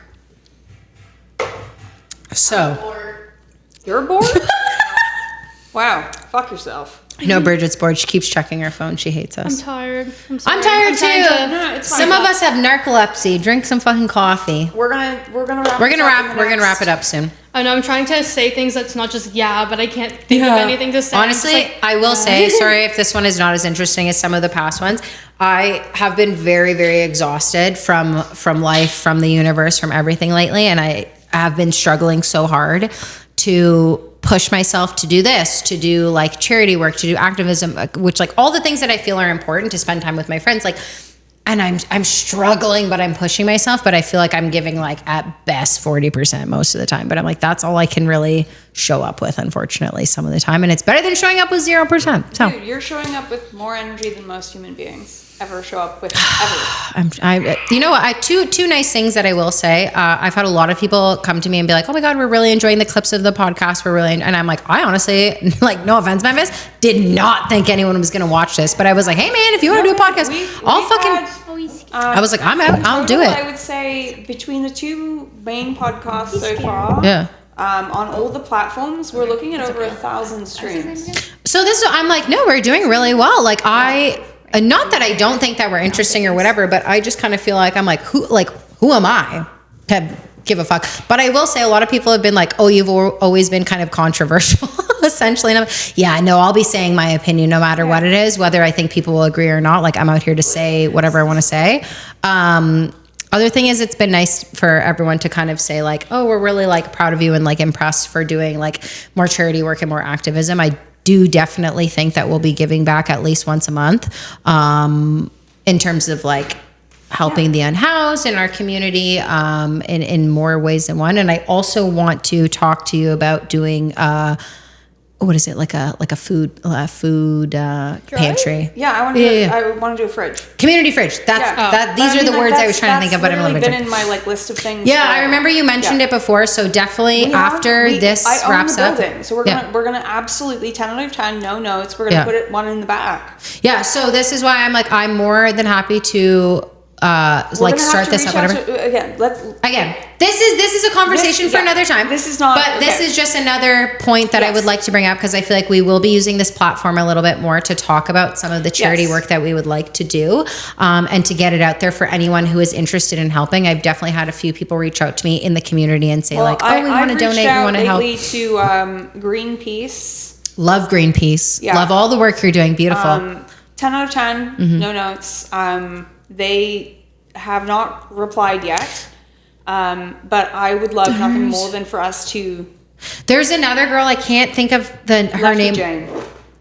So, Or You're bored? Wow. Fuck yourself. I know Bridget's bored. She keeps checking her phone. She hates I'm us. tired. I'm sorry. I'm tired trying too. to- No, it's fine. Some of us have narcolepsy. Drink some fucking coffee. We're gonna wrap. We're gonna this up in wrap. the We're gonna next- wrap it up soon. I know I'm trying to say things that's not just but I can't think of anything to say. I'm just Honestly, like, I will say, sorry if this one is not as interesting as some of the past ones. I have been very, very exhausted from life, from the universe, from everything lately, and I have been struggling so hard to push myself to do this, to do like charity work, to do activism, which like all the things that I feel are important, to spend time with my friends, like. And I'm struggling, but I'm pushing myself. But I feel like I'm giving like at best 40% most of the time. But I'm like, that's all I can really show up with, unfortunately, some of the time. And it's better than showing up with 0%. So Dude, you're showing up with more energy than most human beings ever show up with ever. you know what? Two nice things that I will say. I've had a lot of people come to me and be like, "Oh my God, we're really enjoying the clips of the podcast. We're really," and I'm like, I honestly, like, no offense, Memphis, did not think anyone was going to watch this. But I was like, hey man, if you want to do a podcast, I'll fucking. I was like, I'm out. I'll do it. I would say between the two main podcasts so far, Yeah. on all the platforms, we're looking at over 1,000 streams. So I'm like, no, we're doing really well. Like not that I don't think that we're interesting or whatever, but I just kind of feel like I'm like, who am I to give a fuck? But I will say a lot of people have been like, oh, you've always been kind of controversial, essentially. And I'm like, yeah, no, I'll be saying my opinion no matter what it is, whether I think people will agree or not. Like I'm out here to say whatever I want to say. Other thing is it's been nice for everyone to kind of say like, oh, we're really like proud of you and like impressed for doing like more charity work and more activism. I do definitely think that we'll be giving back at least once a month in terms of like helping the unhoused in our community in more ways than one. And I also want to talk to you about doing what is it, like a food pantry? Yeah, I want to do a fridge. Community fridge. That's these are the words I was trying to think of, but I'm a little bit. Been in my like list of things. Yeah, I remember you mentioned it before. So definitely after this wraps up, so we're gonna absolutely 10 out of 10, no notes. We're gonna put one in the back. Yeah. So this is why I'm like, I'm more than happy to like start this up, whatever. Again, this is a conversation for another time. This is not. But this is just another point that I would like to bring up, because I feel like we will be using this platform a little bit more to talk about some of the charity work that we would like to do, and to get it out there for anyone who is interested in helping. I've definitely had a few people reach out to me in the community and say we want to donate, we want to help. To Greenpeace. Love Greenpeace. Yeah. Love all the work you're doing. Beautiful. 10 out of 10. No notes. They have not replied yet. But I would love nothing more than for us to. There's another girl, I can't think of her name. Jane.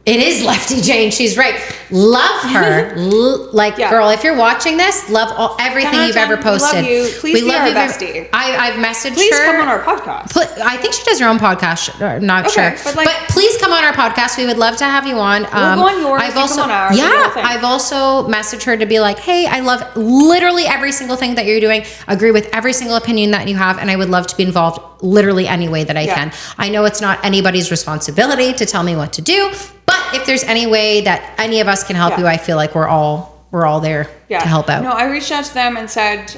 It is Lefty Jane. She's right. Love her. Girl, if you're watching this, love everything you've ever posted. We love you. Please be our bestie. I've messaged her. Please come on our podcast. I think she does her own podcast. Not sure. But please come on our podcast. We would love to have you on. We'll go on yours. Come on ours. Yeah. I've also messaged her to be like, hey, I love literally every single thing that you're doing. Agree with every single opinion that you have. And I would love to be involved literally any way that I can. I know it's not anybody's responsibility to tell me what to do. But if there's any way that any of us can help you, I feel like we're all there to help out. No, I reached out to them and said,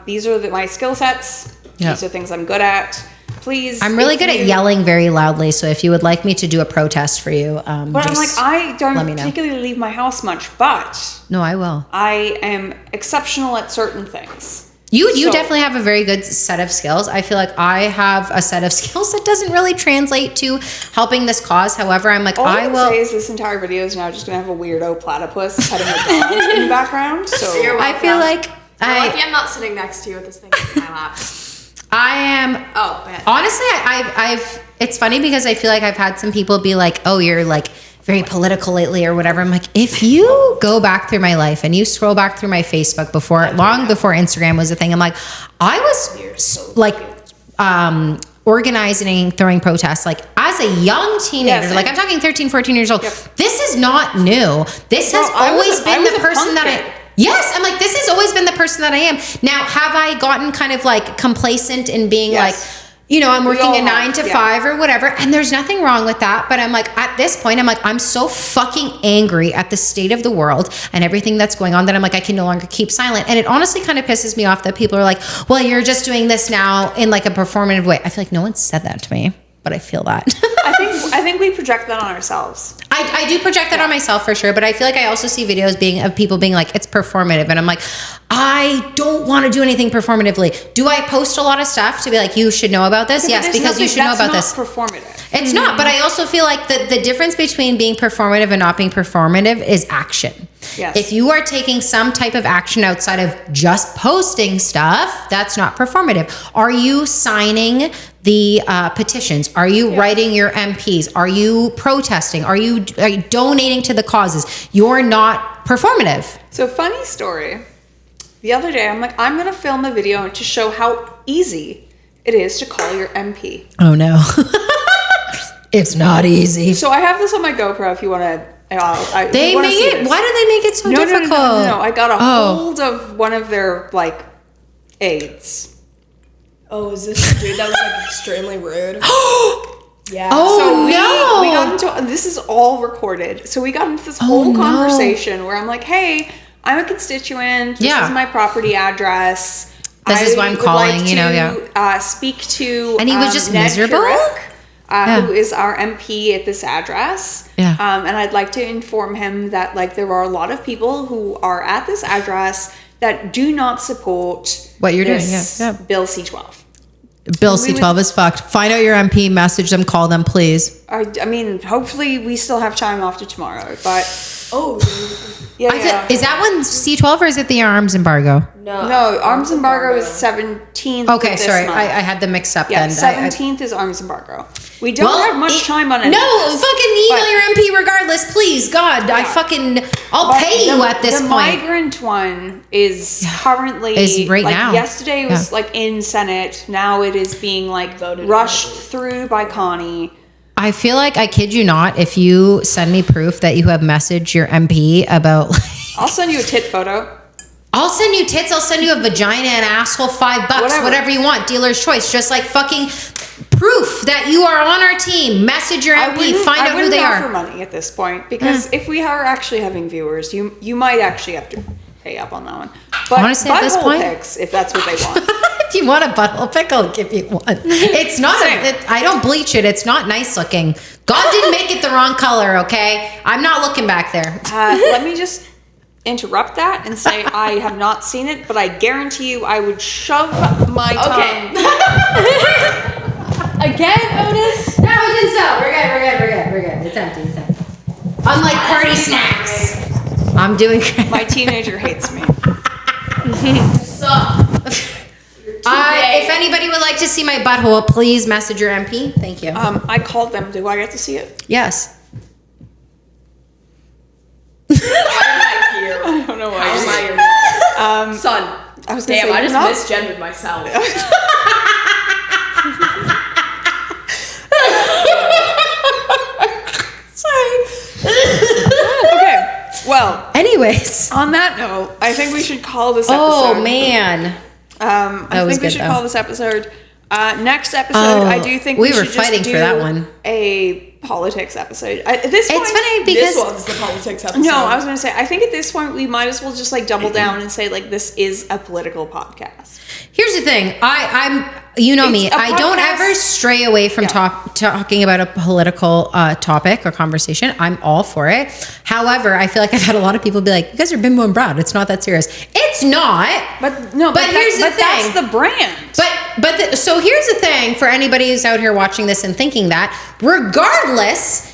these are my skill sets. These are things I'm good at. Please. I'm really good at yelling very loudly. So if you would like me to do a protest for you, but I'm like, I don't particularly leave my house much, but no, I will. I am exceptional at certain things. You definitely have a very good set of skills. I feel like I have a set of skills that doesn't really translate to helping this cause. However, I'm like, I will say is this entire video is now just going to have a weirdo platypus petting a dog in the background. So I feel like I'm not sitting next to you with this thing in my lap. I am. Oh, man. Honestly, I've. It's funny because I feel like I've had some people be like, "Oh, you're like very political lately," or whatever. I'm like, if you go back through my life and you scroll back through my Facebook long before Instagram was a thing, I'm like, I was like, organizing, throwing protests, like as a young teenager, like I'm talking 13, 14 years old. This is not new. This has always been the person that Yes, I'm like, this has always been the person that I am. Now, have I gotten kind of like complacent in being like, you know, I'm working a 9 to 5 or whatever, and there's nothing wrong with that. But I'm like, at this point, I'm like, I'm so fucking angry at the state of the world and everything that's going on that I'm like, I can no longer keep silent. And it honestly kind of pisses me off that people are like, well, you're just doing this now in like a performative way. I feel like no one said that to me, but I feel that. I think we project that on ourselves. I do project that on myself for sure, but I feel like I also see videos of people being like, it's performative, and I'm like, I don't want to do anything performatively. Do I post a lot of stuff to be like, you should know about this? Yes, because you should know about this. That's not performative. It's not, but I also feel like the difference between being performative and not being performative is action. Yes. If you are taking some type of action outside of just posting stuff, that's not performative. Are you signing the petitions? Are you writing your MPs? Are you protesting? Are you donating to the causes? You're not performative. So funny story. The other day, I'm like, I'm going to film a video to show how easy it is to call your MP. Oh, no. It's not easy. So I have this on my GoPro if you want to. Why do they make it so difficult? No. I got a hold of one of their, like, aides. Oh, is this the dude that was, like, extremely rude? Yeah. Oh, so no. We got into, this is all recorded. So we got into this whole conversation where I'm like, hey, I'm a constituent. This is my property address. This is why I'm calling, speak to and he was just Ned miserable? Turek, who is our MP at this address. Yeah. And I'd like to inform him that, like, there are a lot of people who are at this address that do not support what you're doing. Yeah. Bill C-12. Bill C-12 is fucked. Find out your MP, message them, call them, please. I mean, hopefully we still have time after tomorrow, but... Is that one C-12 or is it the arms embargo? No, arms embargo is 17th. Okay, sorry. I had them mixed up then. 17th is arms embargo. We don't have much time on it. No, fucking email your MP regardless, please. God, I'll pay you at this point. The migrant one is currently... Is right now. Yesterday it was like in Senate. Now it is being like voted rushed through by Connie. I feel like, I kid you not, if you send me proof that you have messaged your MP about... I'll send you a tit photo. I'll send you tits. I'll send you a vagina and asshole, $5, whatever you want. Dealer's choice. Just like fucking proof that you are on our team. Message your MP. Find out who they are. I wouldn't offer money at this point because if we are actually having viewers, you might actually have to pay up on that one. But honestly, at this butthole point, pics, if that's what they want. if you want a butthole pic, I'll give you one. It's not. I don't bleach it. It's not nice looking. God didn't make it the wrong color. Okay, I'm not looking back there. Let me just interrupt that and say I have not seen it, but I guarantee you I would shove my tongue. Again, Otis? No, we can stop. We're good. It's empty. Unlike party snacks. I'm doing great. My teenager hates me. If anybody would like to see my butthole, please message your MP. Thank you. I called them. Do I get to see it? Yes. I don't know why. Son. I was gonna Damn, say, I just no. misgendered myself. Okay. Well. Anyways. On that note, I think we should call this episode. Oh man. I think we should call this episode. Next episode, I do think we were should fighting just do for that one. A politics episode. At this point, It's funny because This one's the politics episode. no, I was going to say, I think at this point we might as well just like double down and say like this is a political podcast. here's the thing. I'm you know me. It's a I don't podcast. ever stray away from talking about a political topic or conversation. I'm all for it. However, I feel like I've had a lot of people be like, "You guys are Bimbo and Brat. It's not that serious." It's not. But no, But here's the thing. That's the brand. So here's the thing for anybody who's out here watching this and thinking that, regardless,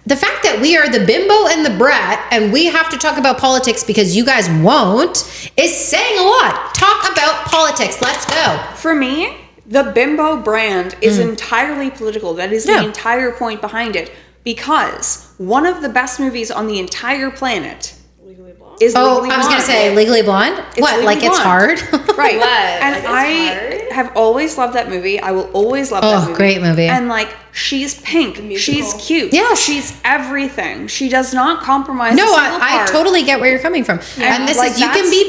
the fact that we are the Bimbo and the Brat and we have to talk about politics because you guys won't is saying a lot. Talk about politics. Let's go. For me, the Bimbo brand is entirely political. That is the entire point behind it. Because one of the best movies on the entire planet is Legally Blonde. I was going to say Legally Blonde. What? Legally Like it's Blonde. hard? Right. What? And Like, it's I hard? have always loved that movie. I will always love that movie. Great movie. And like, she's pink. She's cute. Yeah. She's everything. She does not compromise. No, a single I part. totally get where you're coming from. Yeah. And this Like, is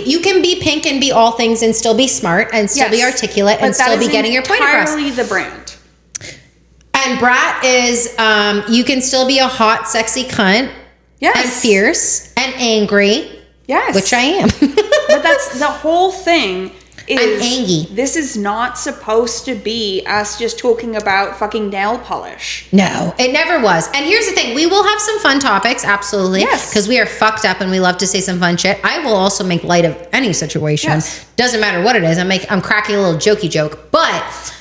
you can be pink and be all things and still be smart and still be Yes. articulate and But that still be is getting your point across. entirely the brand. And Brat is you can still be a hot, sexy cunt Yes. and fierce and angry. Yes. Which I am. But that's the whole thing. Is angy. This is not supposed to be us just talking about fucking nail polish. No, it never was. And here's the thing. We will have some fun topics. Absolutely. Yes. Because we are fucked up and we love to say some fun shit. I will also make light of any situation. Yes. Doesn't matter what it is. I'm cracking a little jokey joke. But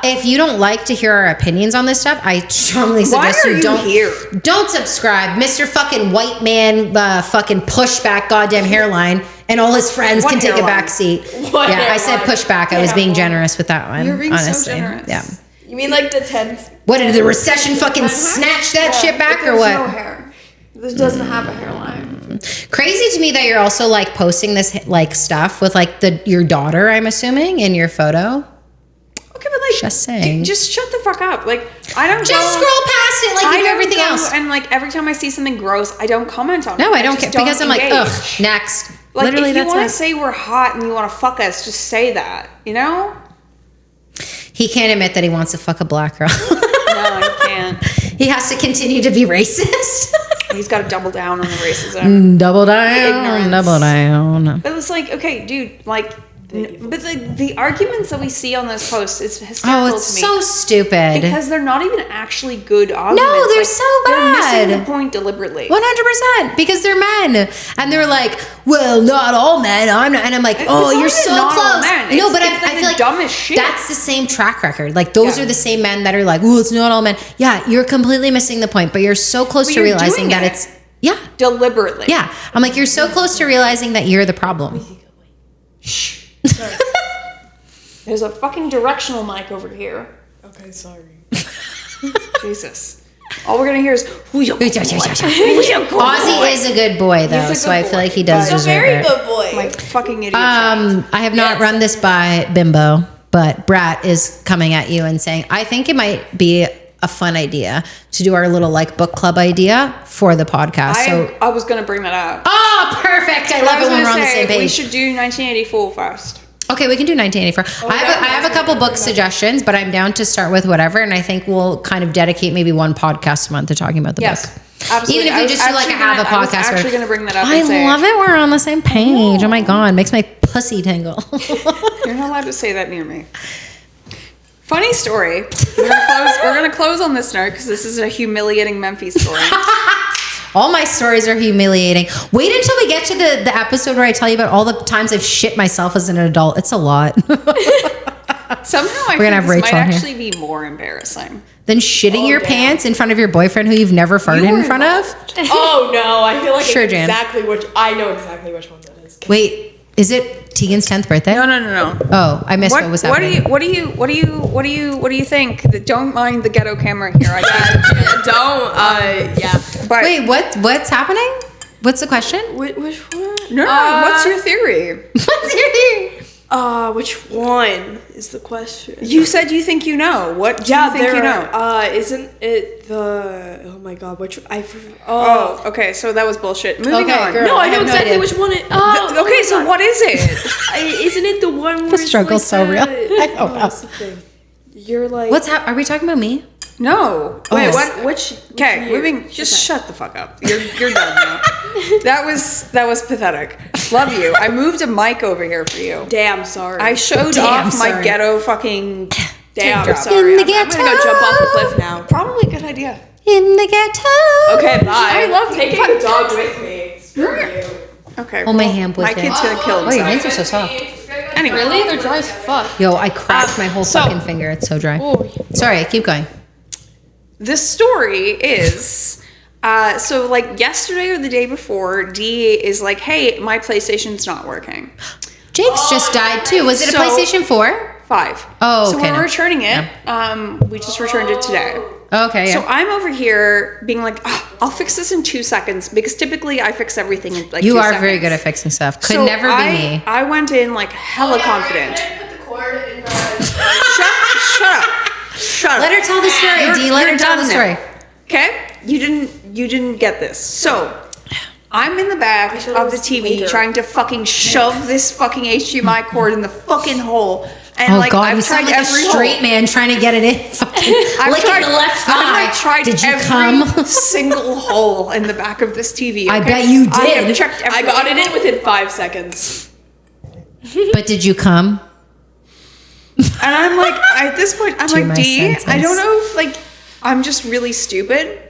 if you don't like to hear our opinions on this stuff, I strongly suggest Why are you don't subscribe. Mr. fucking white man fucking pushback goddamn hairline and all his friends What can take hairline? a back seat. What Yeah, I said hairline? pushback. I was being generous with that one. You're being honestly. so generous. Yeah. You mean like the 10th? What did the recession fucking snatch that shit back or what? No hair. This doesn't have a hairline. Crazy to me that you're also like posting this like stuff with like your daughter, I'm assuming, in your photo. Okay, but like, Just saying. just shut the fuck up. Like, I don't Just go, scroll past it like you do don't everything go else. And like every time I see something gross, I don't comment on it. No, I don't care just because I'm like, engage. ugh, next. Like, Literally, if you that's want it. to say we're hot and you want to fuck us, just say that. You know? He can't admit that he wants to fuck a black girl. No, I can't. He has to continue to be racist. He's got to double down on the racism. Double down, Ignorance. double down. But it's like, okay, dude, like, but the arguments that we see on those posts, it's hysterical Oh, it's to me. so stupid. Because they're not even actually good arguments. No, they're Like, so They're missing bad. the point deliberately. 100% because they're men and they're like, well, not all men. I'm not, and I'm like, oh, not you're even so not all close. men. No, It's- but it's like I the feel like dumbest shit. that's the same track record. Like those Yeah. are the same men that are like, oh, it's not all men. Yeah, you're completely missing the point, but you're so close But to you're realizing doing that it. it's yeah, Deliberately. yeah. I'm like, you're so close to realizing that you're the problem. Shh. Sorry. There's a fucking directional mic over here. Okay, sorry. Jesus. All we're gonna hear is Ozzy is a good boy though, He's a so good I feel boy, like he does but- He's a deserve very it. good boy. my fucking idiot. child. I have not run this by Bimbo, but Brat is coming at you and saying, I think it might be a fun idea to do our little like book club idea for the podcast. I was gonna bring that up. Oh, perfect. I love it when we're on the same We page. should do 1984 first. Okay, we can do 1984. I have a couple book suggestions, but I'm down to start with whatever. And I think we'll kind of dedicate maybe one podcast a month to talking about the Yes. book. Absolutely. Even if we just do like a have a I was podcast. actually going to bring that up. I and say, love it. We're on the same page. Oh my God. Makes my pussy tingle. You're not allowed to say that near me. Funny story. We're gonna close on this note because this is a humiliating Memphis story. All my stories are humiliating. Wait until we get to the episode where I tell you about all the times I've shit myself as an adult. It's a lot. Somehow I We're gonna think have this Rachel might on here. actually be more embarrassing. Then shitting your pants in front of your boyfriend who you've never farted in front of? Oh no, I feel like Sure, Jan. I know exactly which one that is. Wait, is it Tegan's 10th birthday? No. Oh, I missed what was happening. What do you think? Don't mind the ghetto camera here. But Wait, what's happening? What's the question? Which one? no. What's your theory? What's your thing? Which one is the question? You said you think you know. What do you think you know? Isn't it the? Oh my God, which Oh, okay. So that was bullshit. Moving Okay, on. girl. No, I know have no exactly idea. which one it. Okay, so what is it? Isn't it the one where The struggle's so real. I don't know. That's the thing. You're like. Are we talking about me? No. Wait, Oh. what? Which? Okay, year? moving. Just shut the fuck up. You're done now. That was pathetic. Love you. I moved a mic over here for you. Damn, sorry. I showed Damn, off my sorry. ghetto fucking. Damn, job. sorry. In the I'm gonna go jump off a cliff now. Probably a good idea. In the ghetto. Okay, bye. I love taking the dog with me. Screw you. Okay. Oh, my hand My with kid's it. gonna kill Oh, your himself. hands are so soft. Anyway. Really? They're dry as fuck. Yo, I cracked my whole so- fucking finger. It's so dry. Oh. Sorry, keep going. The story is, so like yesterday or the day before, D is like, hey, my PlayStation's not working. Jake's just died too. Was it a So- PlayStation 4? 5. Oh, So okay, we're no. returning it. We just returned it today. Okay, So yeah. I'm over here being like, "Oh, I'll fix this in 2 seconds because typically I fix everything in like 2 You seconds. are very good at fixing stuff. Could So never be me. I went in like hella confident. Put the cord in the. Shut up. Let her tell the story, You're- D. Let you're her tell the done story. now. Okay? You didn't get this. So I'm in the back thought it of the was TV later. trying to fucking shove this fucking HDMI cord in the fucking hole. And Oh like God, you I've sound tried like a every straight hole. man trying to get it in. I've Licking tried the left I've thigh. like tried Did you every come? single hole in the back of this TV. I okay? bet you I have did. checked every I got it in within 5 seconds. But did you come? And I'm like, at this point, I'm To like, my D, senses. I don't know if like I'm just really stupid.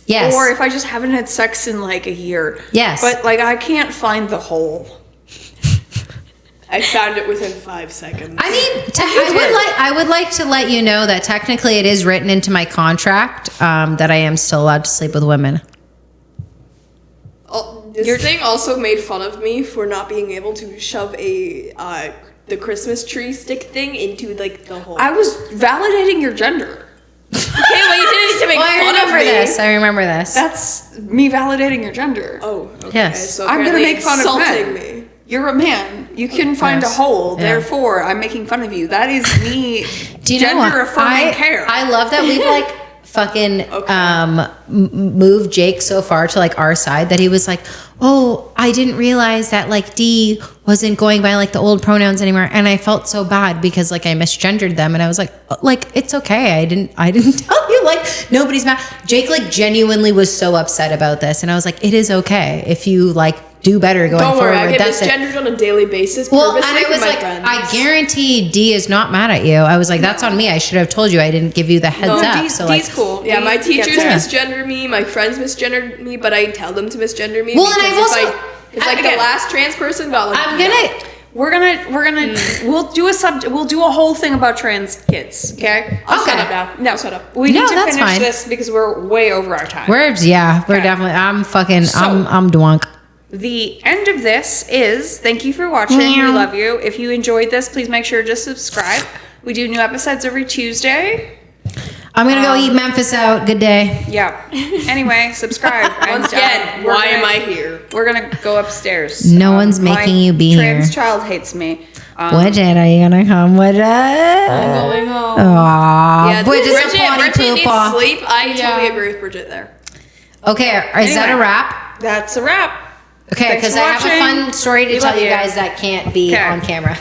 Yes. Or if I just haven't had sex in like a year. Yes. But like I can't find the hole. I found it within 5 seconds. I mean, I would like to let you know that technically it is written into my contract that I am still allowed to sleep with women. This thing also made fun of me for not being able to shove the Christmas tree stick thing into like the hole. I was validating your gender. Okay, well you didn't need to make Well, I fun of remember me. this. I remember this. That's me validating your gender. Oh, okay. Yes. So I'm gonna apparently make fun of insulting men. me. You're a man. You couldn't find Yes. a hole. Yeah. Therefore, I'm making fun of you. That is me. Do you know what? gender affirming care. I love that we've like fucking moved Jake so far to like our side that he was like, oh, I didn't realize that like D wasn't going by like the old pronouns anymore, and I felt so bad because like I misgendered them, and I was like it's okay. I didn't tell you, like nobody's mad. Jake like genuinely was so upset about this, and I was like, it is okay if you like do better going Don't forward. worry, I get That's it. misgendered on a daily basis. Well, and purposely I for was my like, friends. I guarantee D is not mad at you. I was like, that's on me. I should have told you. I didn't give you the heads up. D's, So like, D's cool. Yeah, my D gets teachers it. misgender me, my friends misgender me, but I tell them to misgender me. Well, and because I've also- it's like again, the last trans person got like. I'm gonna. We're gonna we'll do a whole thing about trans kids. Okay. I'll Okay. shut up now. No, Shut up. We No, need to that's finish fine. this because we're way over our time. We're Okay. definitely. I'm fucking. So- I'm drunk. The end of this is thank you for watching. We love you. If you enjoyed this, please make sure to subscribe. We do new episodes every Tuesday. I'm gonna go eat Memphis out. Good day. Yeah. Anyway, subscribe. Once again, we're why gonna- am I here? We're gonna go upstairs. No one's my making you be trans here. child hates me. Bridget, are you gonna come with us? Going home. Aww. Yeah, Bridget's a potty Bridget needs pooper. sleep. I Yeah. totally agree with Bridget there. Okay, is that a Anyway. wrap? That's a wrap. Okay, Thanks because for I have a watching. fun story to We tell love you you. guys that can't be Okay. on camera.